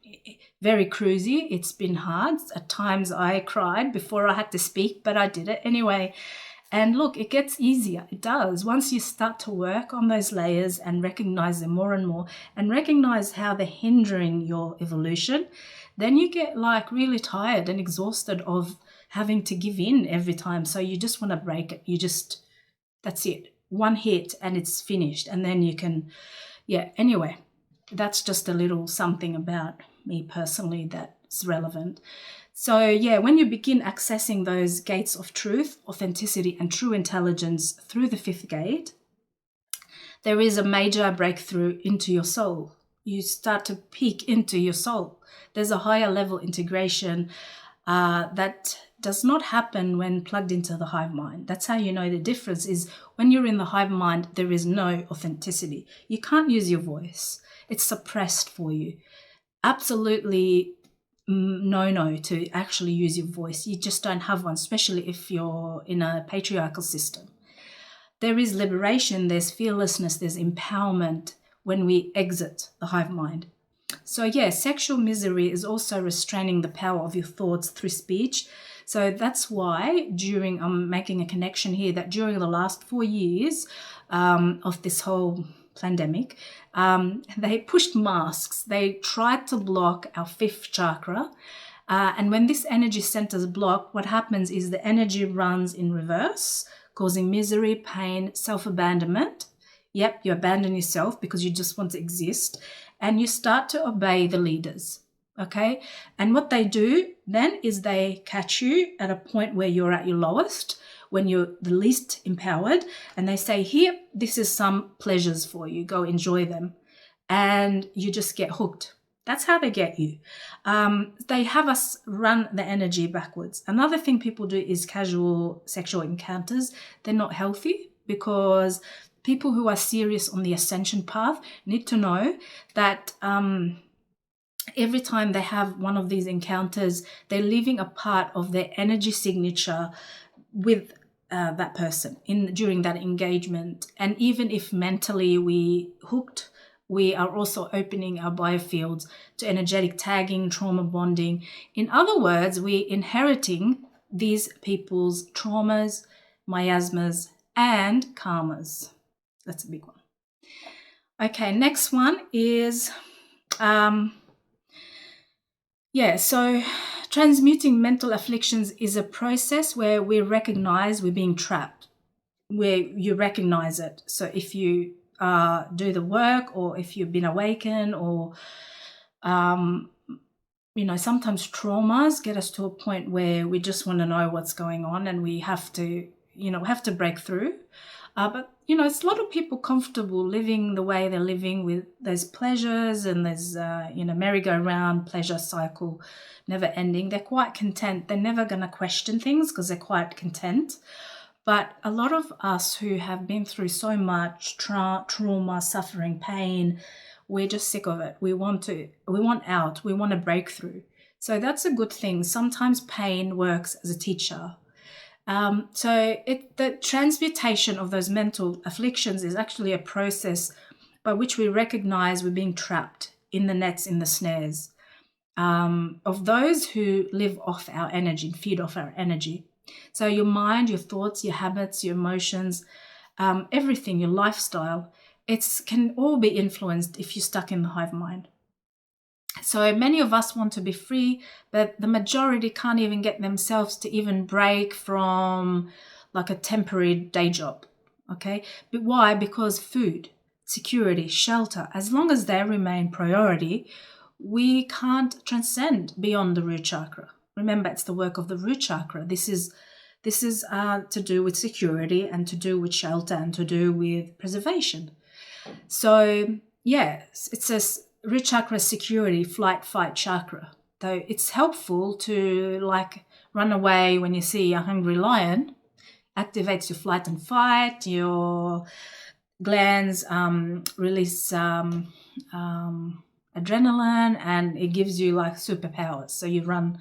very cruisy. It's been hard. At times I cried before I had to speak, but I did it anyway. And look, it gets easier. It does. Once you start to work on those layers and recognize them more and more and recognize how they're hindering your evolution, then you get like really tired and exhausted of having to give in every time. So you just want to break it. That's it. One hit and it's finished. And then you can, anyway, that's just a little something about me personally that's relevant. So when you begin accessing those gates of truth, authenticity, and true intelligence through the fifth gate, there is a major breakthrough into your soul. You start to peek into your soul. There's a higher level integration that does not happen when plugged into the hive mind. That's how you know the difference is when you're in the hive mind, there is no authenticity. You can't use your voice. It's suppressed for you. Absolutely no to actually use your voice. You just don't have one, especially if you're in a patriarchal system. There is liberation, there's fearlessness, there's empowerment when we exit the hive mind. So sexual misery is also restraining the power of your thoughts through speech. So that's why I'm making a connection here that during the last 4 years of this whole pandemic, they pushed masks. They tried to block our fifth chakra. And when this energy center is blocked, what happens is the energy runs in reverse, causing misery, pain, self-abandonment. Yep, you abandon yourself because you just want to exist. And you start to obey the leaders, okay? And what they do then is they catch you at a point where you're at your lowest, when you're the least empowered, and they say, here, this is some pleasures for you. Go enjoy them. And you just get hooked. That's how they get you. They have us run the energy backwards. Another thing people do is casual sexual encounters. They're not healthy, because people who are serious on the ascension path need to know that every time they have one of these encounters, they're leaving a part of their energy signature with that person during that engagement. And even if mentally we hooked, we are also opening our biofields to energetic tagging, trauma bonding. In other words, we're inheriting these people's traumas, miasmas, and karmas. That's a big one. Okay, next one is, so transmuting mental afflictions is a process where we recognize we're being trapped, where you recognize it. So if you do the work, or if you've been awakened, or sometimes traumas get us to a point where we just want to know what's going on, and we have to break through. But it's a lot of people comfortable living the way they're living, with those pleasures and there's merry-go-round pleasure cycle, never ending. They're quite content. They're never going to question things because they're quite content. But a lot of us who have been through so much trauma, suffering, pain, we're just sick of it. We want out. We want a breakthrough. So that's a good thing. Sometimes pain works as a teacher. The transmutation of those mental afflictions is actually a process by which we recognize we're being trapped in the nets, in the snares of those who live off our energy and feed off our energy. So your mind, your thoughts, your habits, your emotions, everything, your lifestyle, it can all be influenced if you're stuck in the hive mind. So many of us want to be free, but the majority can't even get themselves to even break from like a temporary day job, okay? But why? Because food, security, shelter, as long as they remain priority, we can't transcend beyond the root chakra. Remember, it's the work of the root chakra. This is to do with security, and to do with shelter, and to do with preservation. So yes, it says root chakra security, flight, fight chakra. Though it's helpful to like run away when you see a hungry lion. Activates your flight and fight. Your glands release adrenaline, and it gives you like superpowers. So you run,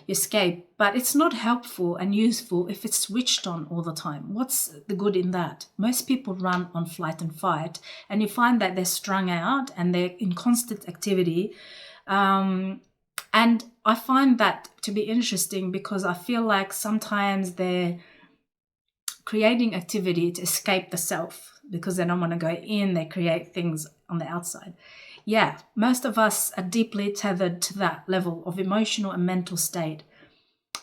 you escape. But it's not helpful and useful if it's switched on all the time. What's the good in that? Most people run on flight and fight, and you find that they're strung out and they're in constant activity. And I find that to be interesting, because I feel like sometimes they're creating activity to escape the self, because they don't want to go in. They create things on the outside. Yeah, most of us are deeply tethered to that level of emotional and mental state.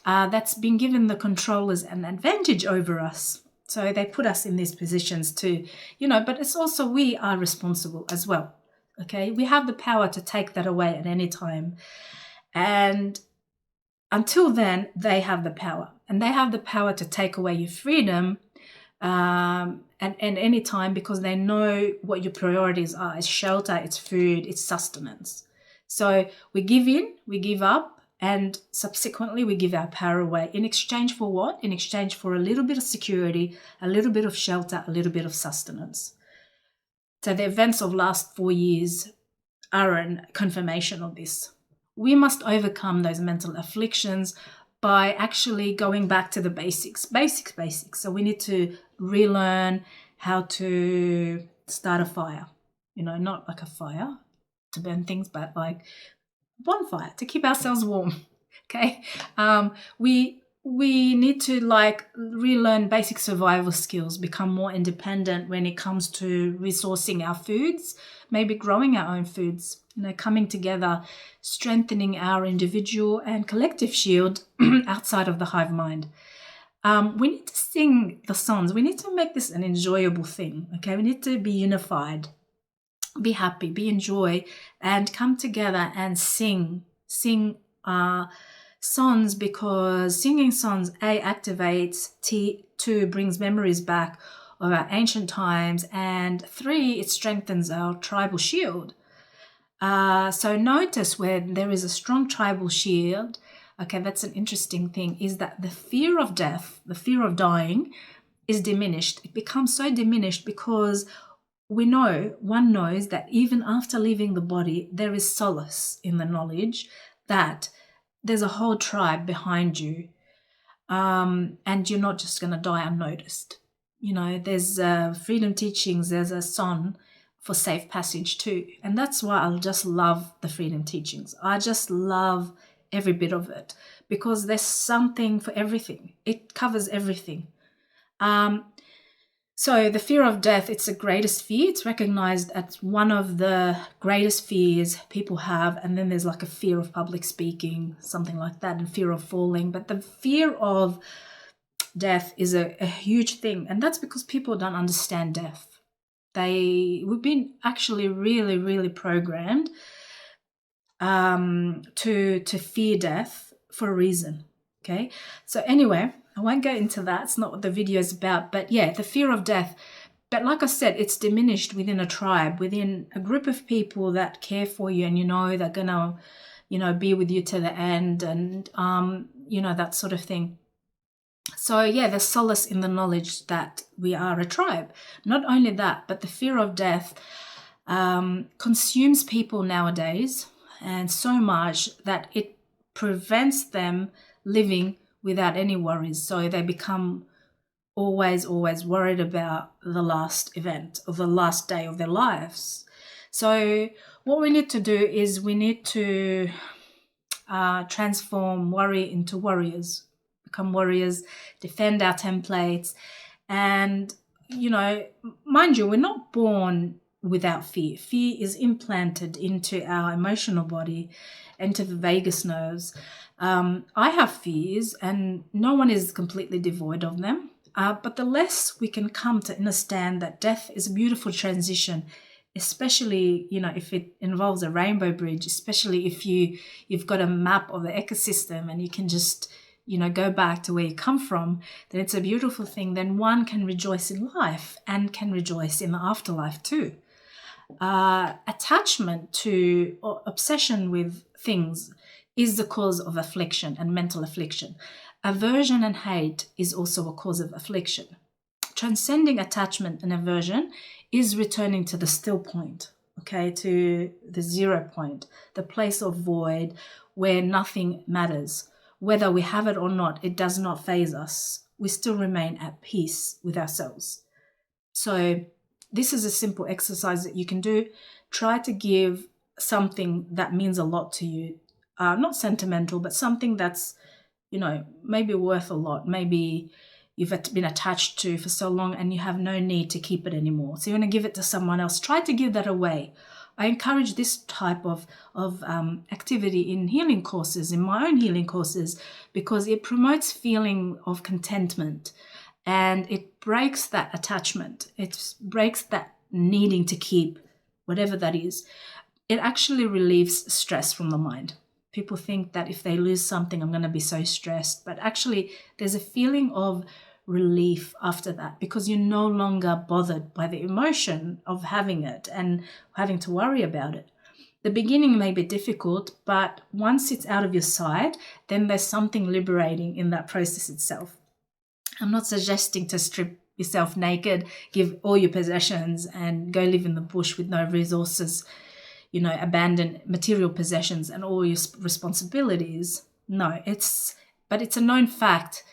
That's been given the controllers an advantage over us. So they put us in these positions to, but it's also we are responsible as well. Okay, we have the power to take that away at any time. And until then, they have the power. And they have the power to take away your freedom and any time, because they know what your priorities are. It's shelter, it's food, it's sustenance. So we give in, we give up, and subsequently we give our power away. In exchange for what? In exchange for a little bit of security, a little bit of shelter, a little bit of sustenance. So the events of last 4 years are a confirmation of this. We must overcome those mental afflictions by actually going back to the basics. So we need to relearn how to start a fire. Not like a fire to burn things, but like bonfire to keep ourselves warm. Okay, we need to like relearn basic survival skills, become more independent when it comes to resourcing our foods, maybe growing our own foods, coming together, strengthening our individual and collective shield outside of the hive mind. We need to sing the songs. We need to make this an enjoyable thing. Okay, we need to be unified. Be happy, be in joy, and come together and sing songs, because singing songs, A, activates, 2, brings memories back of our ancient times, and 3, it strengthens our tribal shield. So notice where there is a strong tribal shield. Okay, that's an interesting thing, is that the fear of death, the fear of dying, is diminished. It becomes so diminished because one knows that even after leaving the body, there is solace in the knowledge that there's a whole tribe behind you, and you're not just going to die unnoticed. There's freedom teachings, there's a song for safe passage too. And that's why I just love the freedom teachings. I just love every bit of it because there's something for everything. It covers everything. So the fear of death, it's the greatest fear. It's recognized as one of the greatest fears people have. And then there's like a fear of public speaking, something like that, and fear of falling. But the fear of death is a huge thing. And that's because people don't understand death. We've been actually really, really programmed to fear death for a reason. Okay. So anyway, I won't go into that. It's not what the video is about. But yeah, the fear of death. But like I said, it's diminished within a tribe, within a group of people that care for you and they're going to, be with you to the end and, that sort of thing. So yeah, there's solace in the knowledge that we are a tribe. Not only that, but the fear of death consumes people nowadays, and so much that it prevents them living without any worries. So they become always worried about the last event or the last day of their lives. So what we need to do is we need to transform worry into warriors, become warriors, defend our templates. And, mind you, we're not born without fear. Fear is implanted into our emotional body, into the vagus nerves. I have fears and no one is completely devoid of them. But the less we can come to understand that death is a beautiful transition, especially, if it involves a rainbow bridge, especially if you've got a map of the ecosystem and you can just, go back to where you come from, then it's a beautiful thing. Then one can rejoice in life and can rejoice in the afterlife too. Attachment to or obsession with things is the cause of affliction and mental affliction. Aversion and hate is also a cause of affliction. Transcending attachment and aversion is returning to the still point, okay, to the 0 point, the place of void where nothing matters. Whether we have it or not, it does not faze us. We still remain at peace with ourselves. So this is a simple exercise that you can do. Try to give something that means a lot to you, not sentimental, but something that's, maybe worth a lot. Maybe you've been attached to for so long and you have no need to keep it anymore. So you want to give it to someone else. Try to give that away. I encourage this type of activity in healing courses, in my own healing courses, because it promotes feeling of contentment and it breaks that attachment. It breaks that needing to keep whatever that is. It actually relieves stress from the mind. People think that if they lose something, I'm going to be so stressed. But actually, there's a feeling of relief after that because you're no longer bothered by the emotion of having it and having to worry about it. The beginning may be difficult, but once it's out of your sight, then there's something liberating in that process itself. I'm not suggesting to strip yourself naked, give all your possessions and go live in the bush with no resources, abandon material possessions and all your responsibilities. No, it's a known fact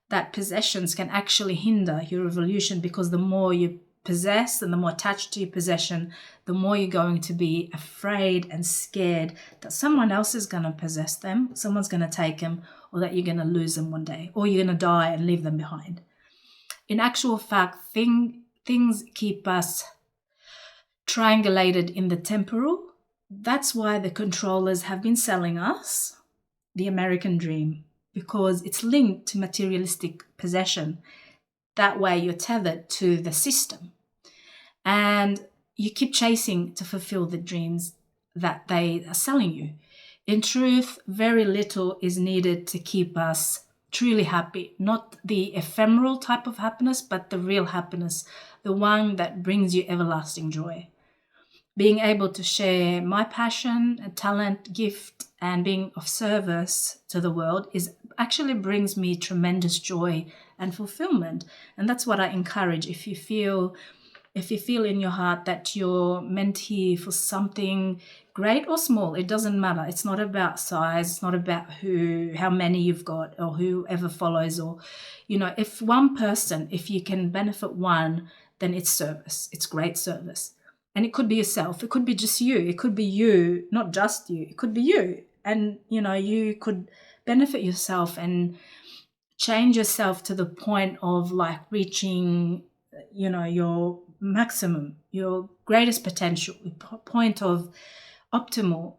that possessions can actually hinder your evolution because the more you possess and the more attached to your possession, the more you're going to be afraid and scared that someone else is going to possess them, someone's going to take them, or that you're going to lose them one day, or you're going to die and leave them behind. In actual fact, things keep us triangulated in the temporal. That's why the controllers have been selling us the American dream, because it's linked to materialistic possession. That way you're tethered to the system and you keep chasing to fulfill the dreams that they are selling you. In truth, very little is needed to keep us truly happy, not the ephemeral type of happiness, but the real happiness, the one that brings you everlasting joy. being able to share my passion, talent, gift, and being of service to the world is actually brings me tremendous joy and fulfillment. And that's what I encourage. If you feel in your heart that you're meant here for something great or small, it doesn't matter. It's not about size. It's not about how many you've got or whoever follows, or, if one person, if you can benefit one, then it's service. It's great service. And it could be yourself. It could be just you. It could be you, not just you. It could be you. And, you could benefit yourself and change yourself to the point of like reaching, your maximum, your greatest potential, point of optimal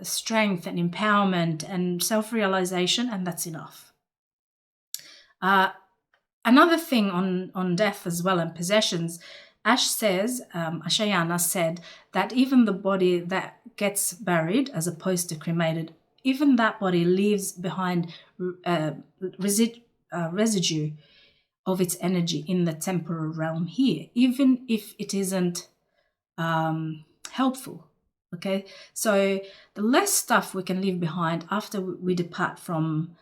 strength and empowerment and self-realization, and that's enough. Another thing on death as well and possessions, Ashayana said that even the body that gets buried as opposed to cremated, even that body leaves behind residue of its energy in the temporal realm here, even if it isn't helpful. Okay, so the less stuff we can leave behind after we depart from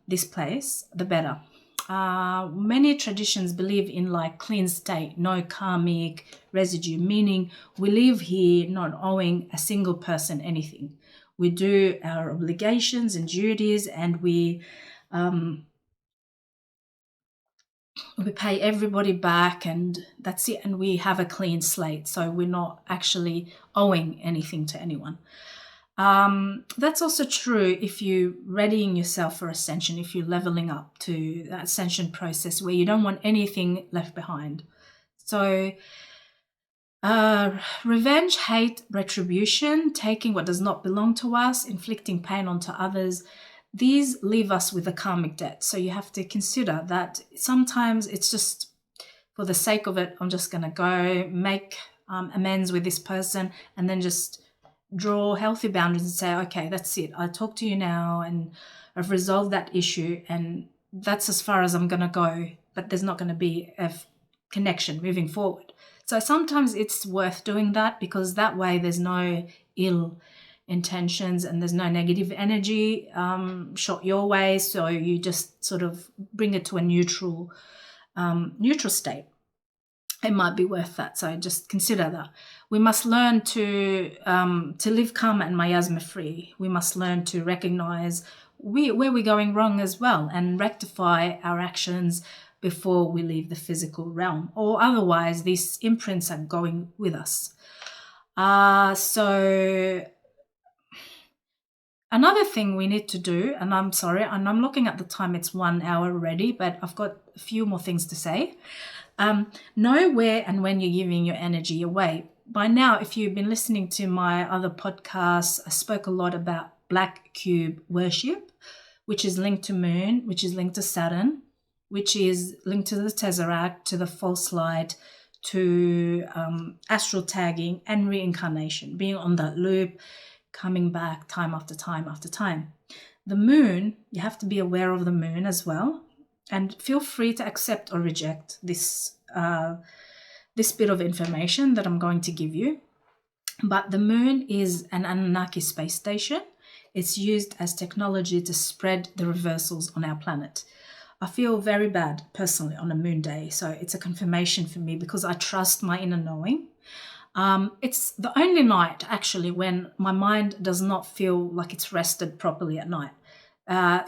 this place, the better. Many traditions believe in like clean state, no karmic residue, meaning we live here not owing a single person anything. We do our obligations and duties, and we pay everybody back, and that's it. And we have a clean slate, so we're not actually owing anything to anyone. That's also true if you're readying yourself for ascension, if you're leveling up to that ascension process where you don't want anything left behind. So revenge, hate, retribution, taking what does not belong to us, inflicting pain onto others, these leave us with a karmic debt. So you have to consider that sometimes it's just for the sake of it, I'm just going to go make amends with this person and then just draw healthy boundaries and say, okay, that's it. I talk to you now and I've resolved that issue, and that's as far as I'm going to go, but there's not going to be a connection moving forward. So sometimes it's worth doing that, because that way there's no ill intentions and there's no negative energy shot your way. So you just sort of bring it to a neutral state. It might be worth that. So just consider that. We must learn to live karma and miasma free. We must learn to recognize where we're going wrong as well, and rectify our actions before we leave the physical realm, or otherwise these imprints are going with us. So another thing we need to do, and I'm sorry, and I'm looking at the time, it's 1 hour already, but I've got a few more things to say. Know where and when you're giving your energy away. By now, if you've been listening to my other podcasts, I spoke a lot about black cube worship, which is linked to moon, which is linked to Saturn, which is linked to the Tesseract, to the false light, to astral tagging and reincarnation, being on that loop, coming back time after time after time. The moon, you have to be aware of the moon as well, and feel free to accept or reject this bit of information that I'm going to give you. But the moon is an Anunnaki space station. It's used as technology to spread the reversals on our planet. I feel very bad personally on a moon day, so it's a confirmation for me because I trust my inner knowing. It's the only night actually when my mind does not feel like it's rested properly at night.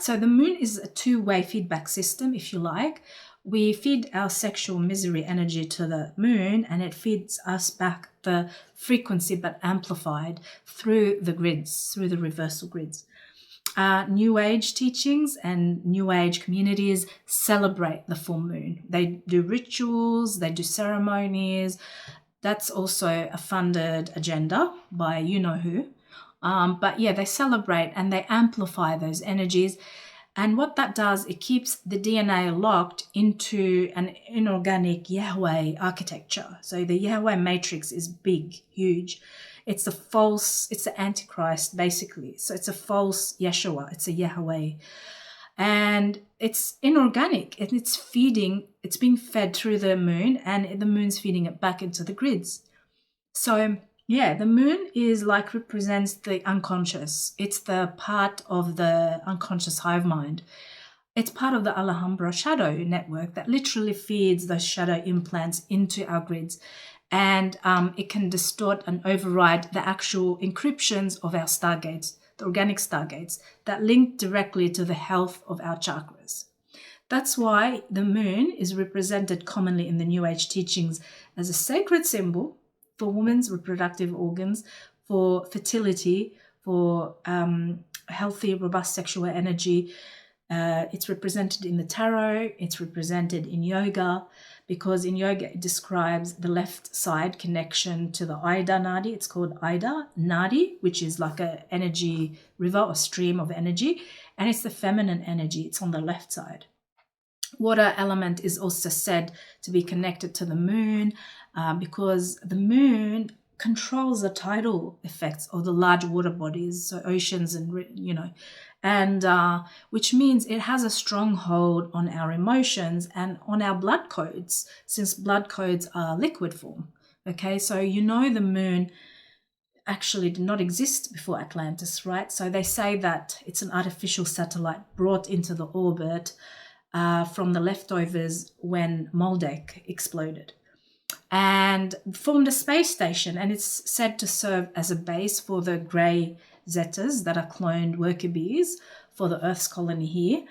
So the moon is a two-way feedback system, if you like. We feed our sexual misery energy to the moon, and it feeds us back the frequency but amplified through the grids, through the reversal grids. New Age teachings and New Age communities celebrate the full moon. They do rituals, they do ceremonies. That's also a funded agenda by you-know-who. But yeah, they celebrate and they amplify those energies. And what that does, it keeps the DNA locked into an inorganic Yahweh architecture. So the Yahweh matrix is big, huge. It's the Antichrist, basically. So it's a false Yeshua. It's a Yahweh. And it's inorganic, and it's being fed through the moon, and the moon's feeding it back into the grids. So yeah, the moon is like represents the unconscious. It's the part of the unconscious hive mind. It's part of the Alhambra shadow network that literally feeds those shadow implants into our grids. And it can distort and override the actual encryptions of our stargates, the organic stargates, that link directly to the health of our chakras. That's why the moon is represented commonly in the New Age teachings as a sacred symbol for women's reproductive organs, for fertility, for healthy, robust sexual energy. It's represented in the tarot, it's represented in yoga, because in yoga it describes the left side connection to the Ida Nadi. It's called Ida Nadi, which is like an energy river or stream of energy, and it's the feminine energy. It's on the left side. Water element is also said to be connected to the moon because the moon controls the tidal effects of the large water bodies, so oceans and which means it has a strong hold on our emotions and on our blood codes, since blood codes are liquid form. Okay, so the moon actually did not exist before Atlantis, right? So they say that it's an artificial satellite brought into the orbit from the leftovers when Maldek exploded and formed a space station, and it's said to serve as a base for the grey Zetas that are cloned worker bees for the Earth's colony here.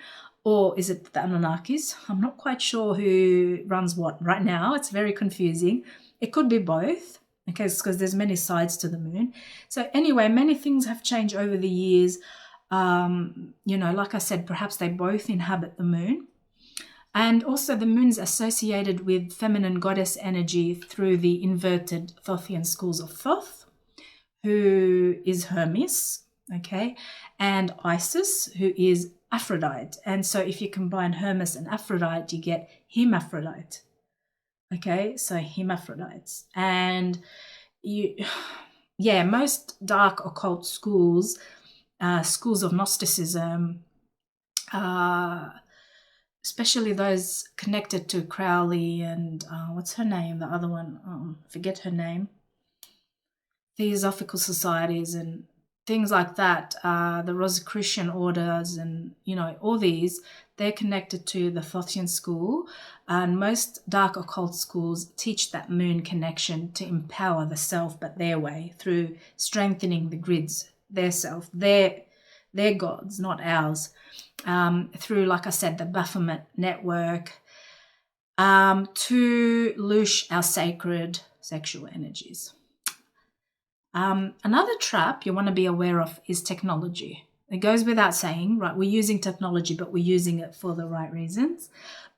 Or is it the Anunnakis? I'm not quite sure who runs what right now. It's very confusing. It could be both, okay, because there's many sides to the moon. So anyway, many things have changed over the years. Like I said, perhaps they both inhabit the moon. And also the moon's associated with feminine goddess energy through the inverted Thothian schools of Thoth, who is Hermes, okay, and Isis, who is Aphrodite. And so if you combine Hermes and Aphrodite, you get hermaphrodite. Okay, so hermaphrodites. And most dark occult schools, schools of Gnosticism, especially those connected to Crowley and what's her name? The other one, forget her name. Theosophical societies and things like that, the Rosicrucian orders and, all these, they're connected to the Thothian school. And most dark occult schools teach that moon connection to empower the self, but their way, through strengthening the grids, their self, their gods, not ours. Through, like I said, the Baphomet network, to loose our sacred sexual energies. Another trap you want to be aware of is technology. It goes without saying, right? We're using technology, but we're using it for the right reasons.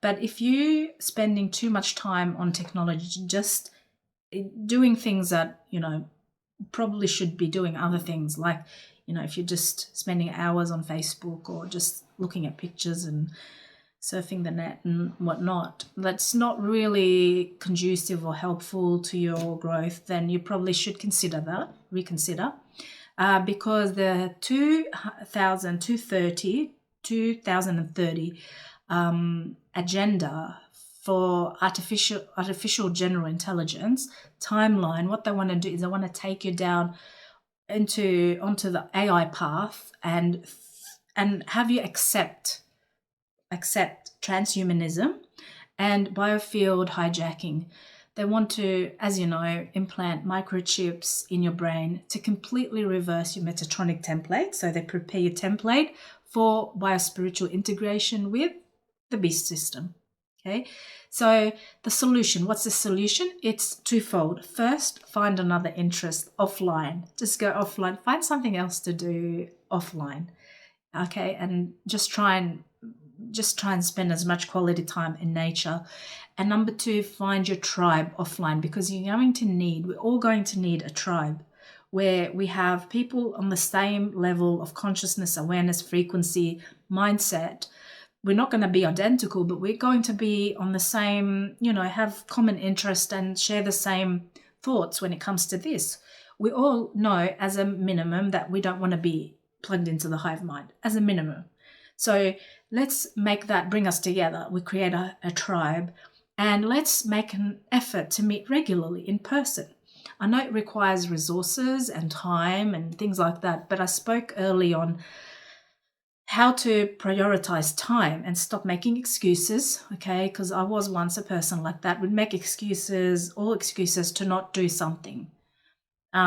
But if you're spending too much time on technology, just doing things that, probably should be doing other things, like, if you're just spending hours on Facebook or just looking at pictures and surfing the net and whatnot, that's not really conducive or helpful to your growth, then you probably should reconsider, because the 2030 agenda for artificial general intelligence timeline, what they want to do is they want to take you down onto the AI path and have you accept transhumanism and biofield hijacking. They want to, as you know, implant microchips in your brain to completely reverse your Metatronic template. So they prepare your template for biospiritual integration with the beast system. Okay, so the solution, what's the solution? It's twofold. First, find another interest offline. Just go offline, find something else to do offline. Okay, and just try and spend as much quality time in nature. And number two, find your tribe offline, because we're all going to need a tribe where we have people on the same level of consciousness, awareness, frequency, mindset. We're not going to be identical, but we're going to be on the same, have common interest and share the same thoughts when it comes to this. We all know as a minimum that we don't want to be plugged into the hive mind, as a minimum. So let's make that bring us together. We create a tribe, and let's make an effort to meet regularly in person. I know it requires resources and time and things like that, but I spoke early on how to prioritize time and stop making excuses, okay? Because I was once a person like that, would make excuses, all excuses to not do something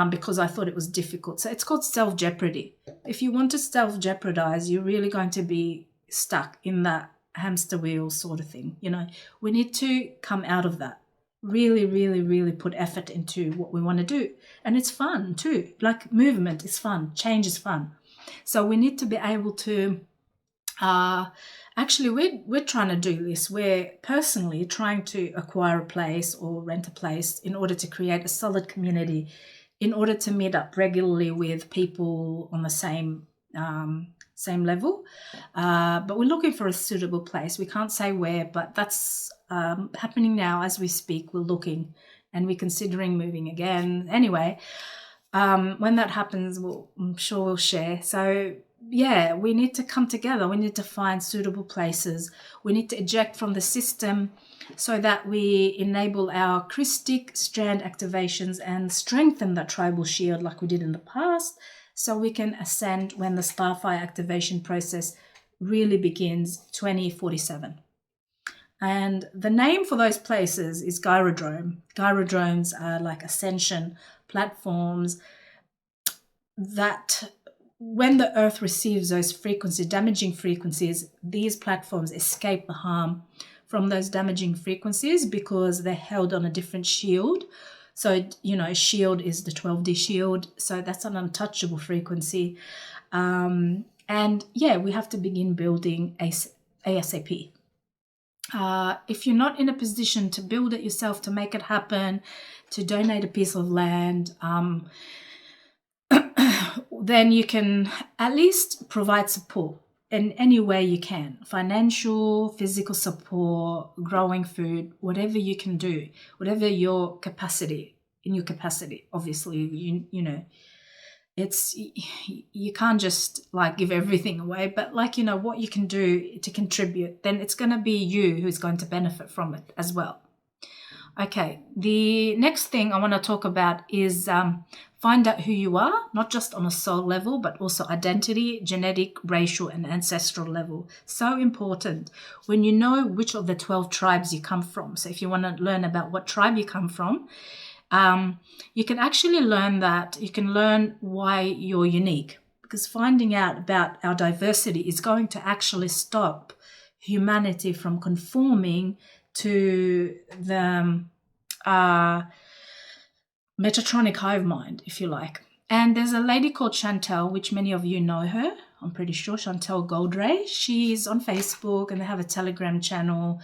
because I thought it was difficult. So it's called self-jeopardy. If you want to self-jeopardize, you're really going to be stuck in that hamster wheel sort of thing. You know, we need to come out of that. Really, really, really put effort into what we want to do. And it's fun too. Like movement is fun. Change is fun. So we need to be able to, actually we're trying to do this. We're personally trying to acquire a place or rent a place in order to create a solid community, in order to meet up regularly with people on the same level. But we're looking for a suitable place. We can't say where, but that's happening now as we speak. We're looking and we're considering moving again. Anyway, when that happens, I'm sure we'll share. So yeah, we need to come together. We need to find suitable places. We need to eject from the system so that we enable our Christic strand activations and strengthen that tribal shield like we did in the past, so we can ascend when the Starfire activation process really begins 2047. And the name for those places is gyrodrome. Gyrodromes are like ascension platforms that when the Earth receives those damaging frequencies, these platforms escape the harm from those damaging frequencies because they're held on a different shield. So, you know, shield is the 12D shield. So that's an untouchable frequency. And yeah, we have to begin building ASAP. If you're not in a position to build it yourself, to make it happen, to donate a piece of land, then you can at least provide support in any way you can. Financial, physical support, growing food, whatever you can do, whatever your capacity, obviously, you know, it's, you can't just like give everything away, but like, you know, what you can do to contribute, then it's going to be you who's going to benefit from it as well. Okay, the next thing I want to talk about is find out who you are, not just on a soul level, but also identity, genetic, racial, and ancestral level. So important when you know which of the 12 tribes you come from. So if you want to learn about what tribe you come from, you can actually learn that. You can learn why you're unique, because finding out about our diversity is going to actually stop humanity from conforming to the Metatronic hive mind, if you like. And there's a lady called Chantel, which many of you know her. I'm pretty sure, Chantel Goldray. She's on Facebook and they have a Telegram channel,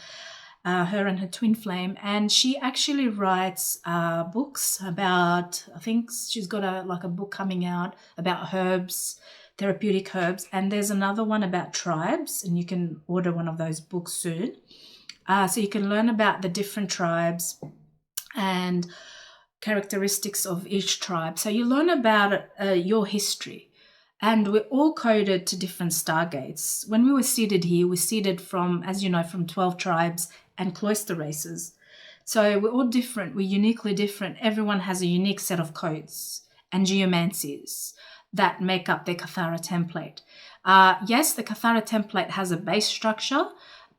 her and her twin flame. And she actually writes books about, I think she's got a book coming out about herbs, therapeutic herbs. And there's another one about tribes, and you can order one of those books soon. So you can learn about the different tribes and characteristics of each tribe. So you learn about your history. And we're all coded to different stargates. When we were seeded here, we're seeded from, as you know, from 12 tribes and cloister races. So we're all different. We're uniquely different. Everyone has a unique set of codes and geomancies that make up their Kathara template. Yes, the Kathara template has a base structure,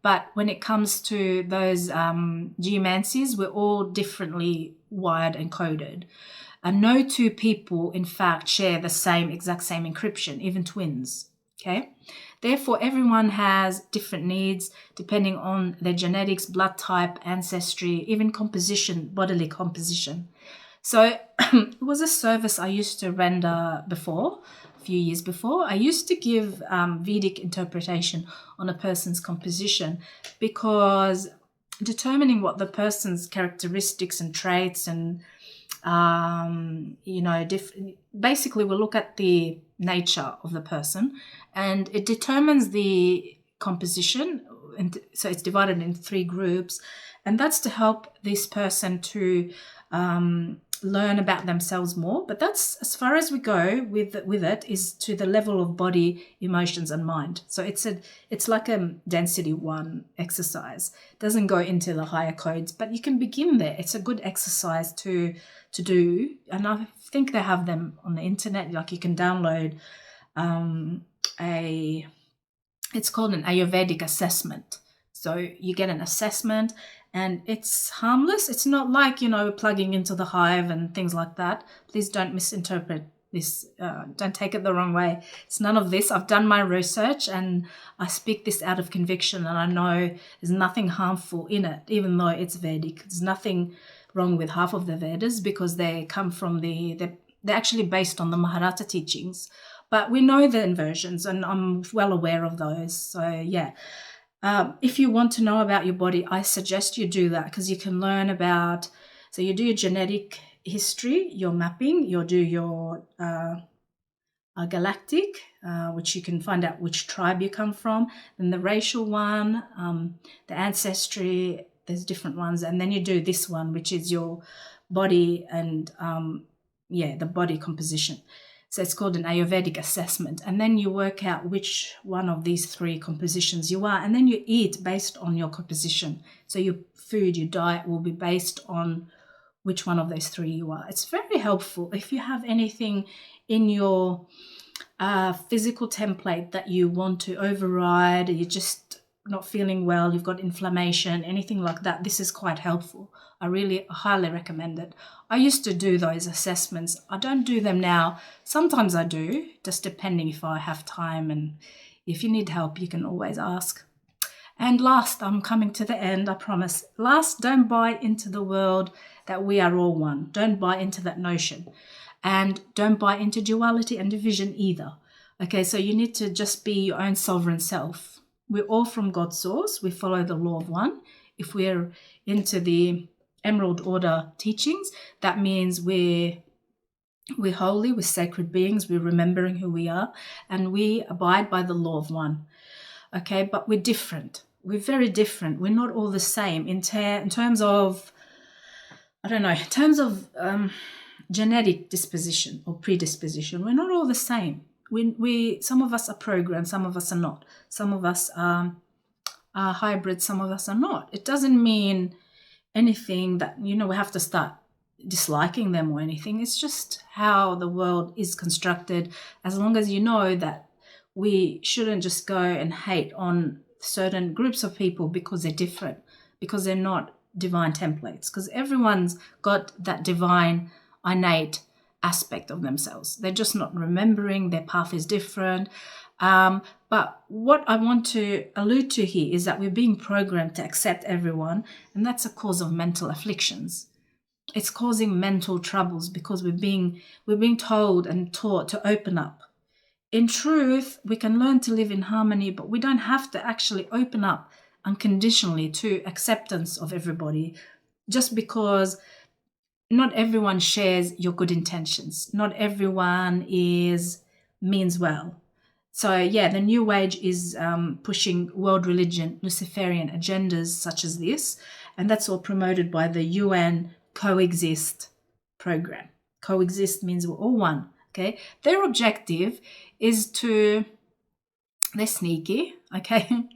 but when it comes to those geomancies, we're all differently wired and coded. And no two people, in fact, share the exact same encryption, even twins, okay? Therefore, everyone has different needs depending on their genetics, blood type, ancestry, even composition, bodily composition. So it was a service I used to render before, a few years before. I used to give Vedic interpretation on a person's composition, because determining what the person's characteristics and traits and basically we'll look at the nature of the person, and it determines the composition. And so it's divided in 3 groups, and that's to help this person to learn about themselves more. But that's as far as we go with it, is to the level of body, emotions, and mind. So it's like a density 1 exercise. It doesn't go into the higher codes, but you can begin there. It's a good exercise to do, and I think they have them on the internet. Like you can download it's called an Ayurvedic assessment. So you get an assessment, and it's harmless. It's not like, plugging into the hive and things like that. Please don't misinterpret this. Don't take it the wrong way. It's none of this. I've done my research, and I speak this out of conviction, and I know there's nothing harmful in it, even though it's Vedic. There's nothing wrong with half of the Vedas, because they come from they're actually based on the Mahabharata teachings. But we know the inversions, and I'm well aware of those. So yeah. If you want to know about your body, I suggest you do that, because you can learn about, so you do your genetic history, your mapping, you'll do your galactic, which you can find out which tribe you come from, then the racial one, the ancestry, there's different ones, and then you do this one, which is your body and, the body composition. So it's called an Ayurvedic assessment. And then you work out which one of these 3 compositions you are. And then you eat based on your composition. So your food, your diet will be based on which one of those 3 you are. It's very helpful. If you have anything in your physical template that you want to override, you're just not feeling well, you've got inflammation, anything like that, this is quite helpful. I really highly recommend it. I used to do those assessments. I don't do them now. Sometimes I do, just depending if I have time, and if you need help, you can always ask. And last, I'm coming to the end, I promise. Last, don't buy into the world that we are all one. Don't buy into that notion. And don't buy into duality and division either. Okay, so you need to just be your own sovereign self. We're all from God's source. We follow the law of one. If we're into the Emerald Order teachings, that means we're holy, we're sacred beings, we're remembering who we are, and we abide by the law of one. Okay, but we're different. We're very different. We're not all the same in terms of, genetic disposition or predisposition. We're not all the same. Some of us are programmed, some of us are not. Some of us are hybrid, some of us are not. It doesn't mean anything that, we have to start disliking them or anything. It's just how the world is constructed. As long as you know that we shouldn't just go and hate on certain groups of people because they're different, because they're not divine templates, because everyone's got that divine innate aspect of themselves. They're just not remembering, their path is different. But what I want to allude to here is that we're being programmed to accept everyone, and that's a cause of mental afflictions. It's causing mental troubles because we're being told and taught to open up. In truth, we can learn to live in harmony, but we don't have to actually open up unconditionally to acceptance of everybody, just because not everyone shares your good intentions. Not everyone means well. So the New Age is pushing world religion, Luciferian agendas such as this, and that's all promoted by the UN Coexist program. Coexist means we're all one, okay? Their objective is they're sneaky, okay?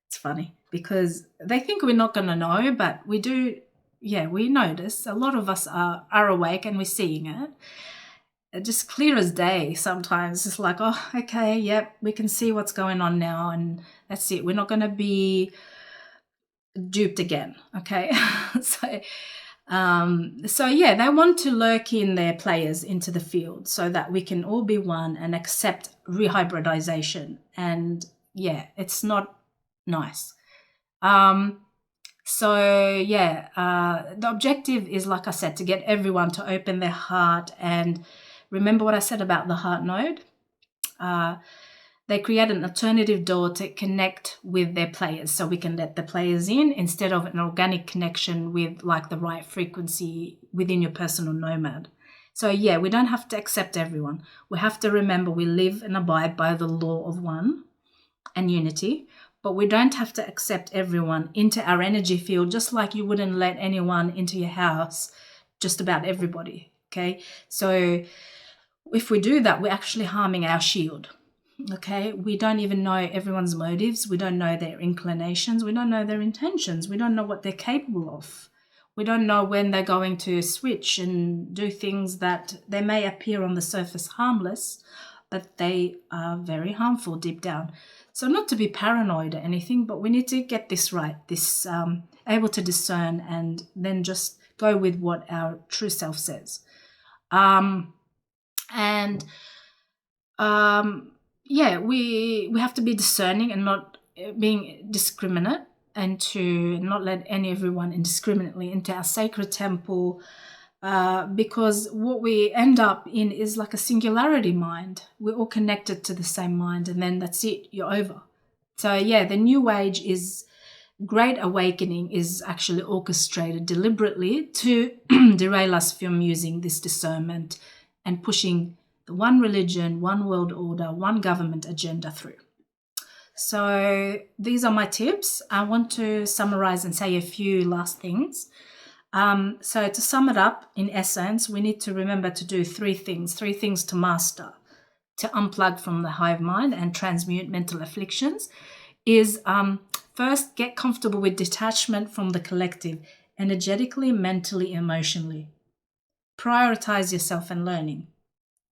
It's funny because they think we're not going to know, but we do. Yeah, we notice. A lot of us are awake and we're seeing it. Just clear as day sometimes. It's like, oh, okay, yep, we can see what's going on now, and that's it. We're not going to be duped again, okay? They want to lurk in their players into the field so that we can all be one and accept rehybridization. And it's not nice. The objective is, like I said, to get everyone to open their heart. And remember what I said about the heart node? They create an alternative door to connect with their players, so we can let the players in instead of an organic connection with like the right frequency within your personal nomad. So we don't have to accept everyone. We have to remember we live and abide by the law of one and unity, but we don't have to accept everyone into our energy field, just like you wouldn't let anyone into your house just about everybody. Okay, so if we do that, we're actually harming our shield. Okay, we don't even know everyone's motives. We don't know their inclinations. We don't know their intentions. We don't know what they're capable of. We don't know when they're going to switch and do things that they may appear on the surface harmless, but they are very harmful deep down. So not to be paranoid or anything, but we need to get this right, this able to discern and then just go with what our true self says. Yeah, we have to be discerning and not being discriminate, and to not let everyone indiscriminately into our sacred temple, because what we end up in is like a singularity mind. We're all connected to the same mind, and then that's it, you're over. So yeah, the new age is great awakening is actually orchestrated deliberately to derail us from using this discernment and pushing the one religion, one world order, one government agenda through. So these are my tips. I want to summarize and say a few last things. So to sum it up, in essence, we need to remember to do three things to master, to unplug from the hive mind and transmute mental afflictions is first, get comfortable with detachment from the collective, energetically, mentally, emotionally. Prioritize yourself and learning.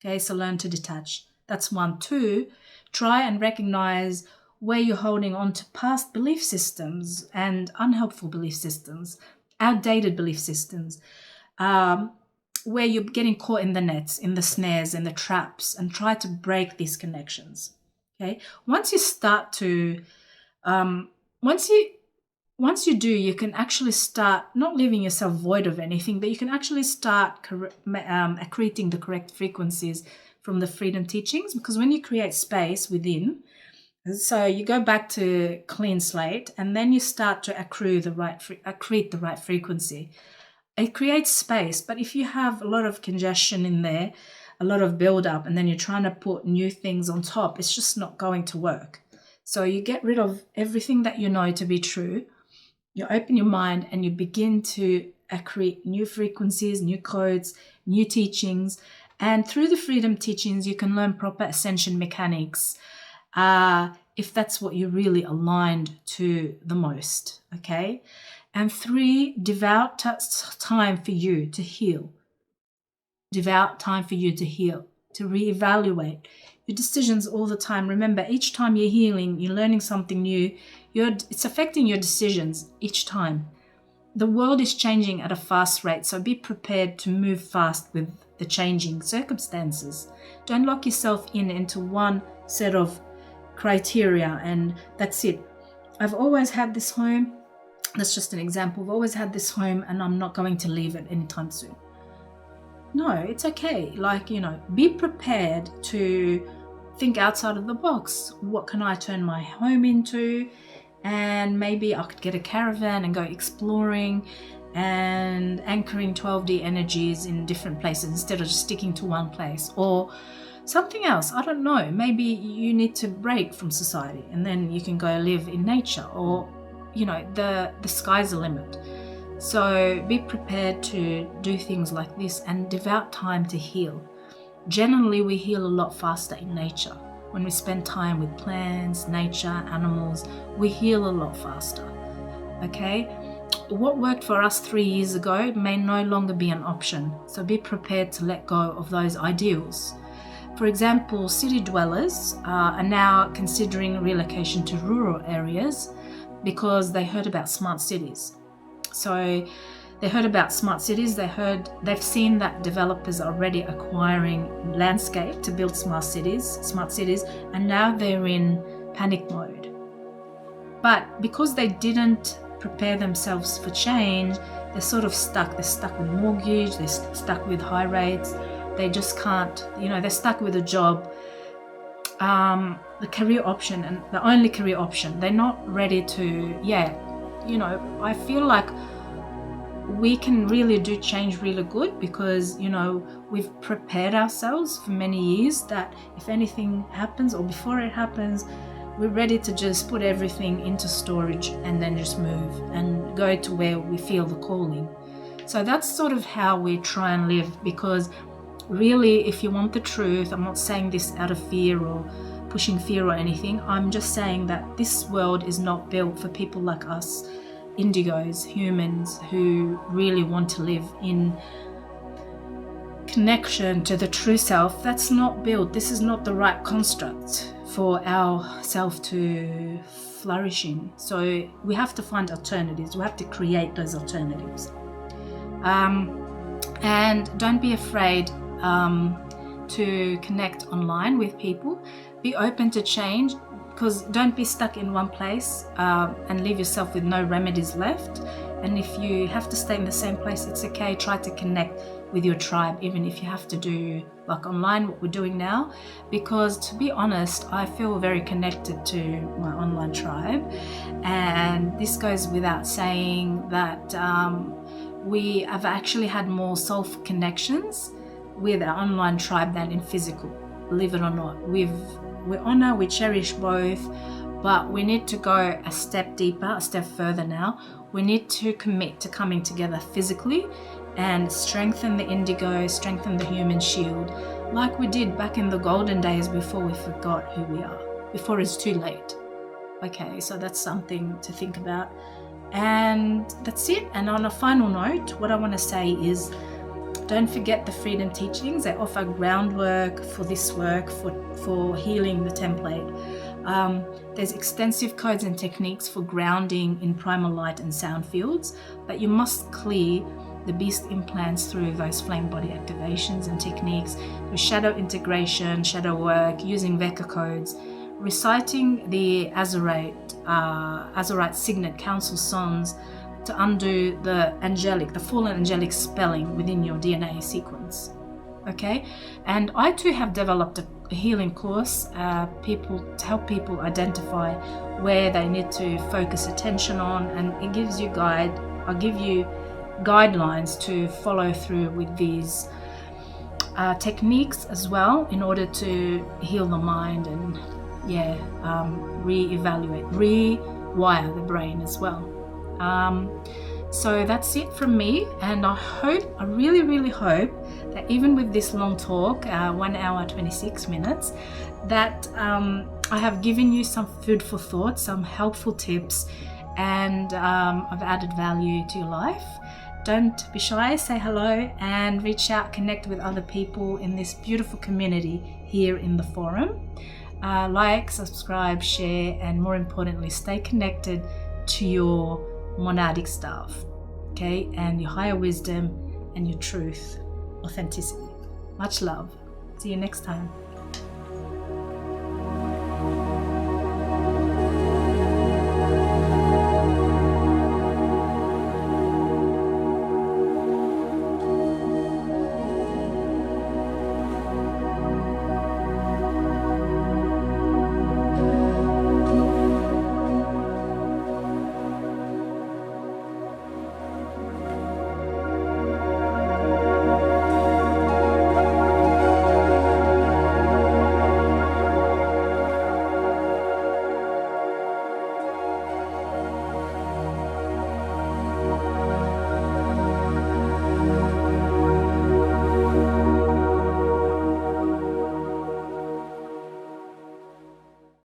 Okay, so learn to detach. That's 1. 2, try and recognize where you're holding on to past belief systems and unhelpful belief systems, outdated belief systems, where you're getting caught in the nets, in the snares, in the traps, and try to break these connections. Okay, once you start to, once you do, you can actually start not leaving yourself void of anything, but you can actually start accreting the correct frequencies from the freedom teachings, because when you create space within, so you go back to clean slate, and then you start to accrete the right frequency. It creates space, but if you have a lot of congestion in there, a lot of build up, and then you're trying to put new things on top, it's just not going to work. So you get rid of everything that you know to be true. You open your mind and you begin to accrete new frequencies, new codes, new teachings. And through the freedom teachings, you can learn proper ascension mechanics, if that's what you're really aligned to the most, okay? And 3, devout time for you to heal. Devout time for you to heal, to reevaluate your decisions all the time. Remember, each time you're healing, you're learning something new, it's affecting your decisions each time. The world is changing at a fast rate, so be prepared to move fast with the changing circumstances. Don't lock yourself into one set of criteria and that's it. I've always had this home. That's just an example. I've always had this home and I'm not going to leave it anytime soon. No, it's okay. Be prepared to think outside of the box. What can I turn my home into? And maybe I could get a caravan and go exploring and anchoring 12D energies in different places instead of just sticking to one place, or something else. I don't know. Maybe you need to break from society and then you can go live in nature, or, the sky's the limit. So be prepared to do things like this and devout time to heal. Generally, we heal a lot faster in nature. When we spend time with plants, nature, animals, we heal a lot faster, okay? What worked for us 3 years ago may no longer be an option, so be prepared to let go of those ideals. For example, city dwellers are now considering relocation to rural areas because they heard about smart cities. So they heard about smart cities, they've seen that developers are already acquiring landscape to build smart cities, and now they're in panic mode. But because they didn't prepare themselves for change, they're sort of stuck. They're stuck with mortgage, they're stuck with high rates, they just can't, they're stuck with a job, the career option, and the only career option. They're not ready to, I feel like we can really do change really good because, we've prepared ourselves for many years that if anything happens or before it happens, we're ready to just put everything into storage and then just move and go to where we feel the calling. So that's sort of how we try and live, because really, if you want the truth, I'm not saying this out of fear or pushing fear or anything. I'm just saying that this world is not built for people like us, indigos, humans who really want to live in connection to the true self. That's not built. This is not the right construct for our self to flourish in. So we have to find alternatives. We have to create those alternatives. And don't be afraid to connect online with people. Be open to change, because don't be stuck in one place and leave yourself with no remedies left. And if you have to stay in the same place, it's okay. Try to connect with your tribe, even if you have to do like online, what we're doing now. Because to be honest, I feel very connected to my online tribe. And this goes without saying that we have actually had more self connections with our online tribe than in physical, believe it or not. We honor, we cherish both, but we need to go a step deeper, a step further now. We need to commit to coming together physically and strengthen the indigo, strengthen the human shield, like we did back in the golden days before we forgot who we are, before it's too late. Okay, so that's something to think about. And that's it. And on a final note, what I want to say is, don't forget the freedom teachings. They offer groundwork for this work, for healing the template. There's extensive codes and techniques for grounding in primal light and sound fields, but you must clear the beast implants through those flame body activations and techniques, through shadow integration, shadow work, using Vecca codes, reciting the Azurite Signet Council songs to undo the fallen angelic spelling within your DNA sequence. Okay, and I too have developed a healing course to help people identify where they need to focus attention on, and it gives you I'll give you guidelines to follow through with these techniques as well, in order to heal the mind and rewire the brain as well. So that's it from me, and I really, really hope that even with this long talk, 1 hour 26 minutes, that I have given you some food for thought, some helpful tips, and I've added value to your life. Don't be shy, say hello and reach out, connect with other people in this beautiful community here in the forum. Like, subscribe, share, and more importantly, stay connected to your monadic stuff, okay, and your higher wisdom and your truth, authenticity. Much love. See you next time.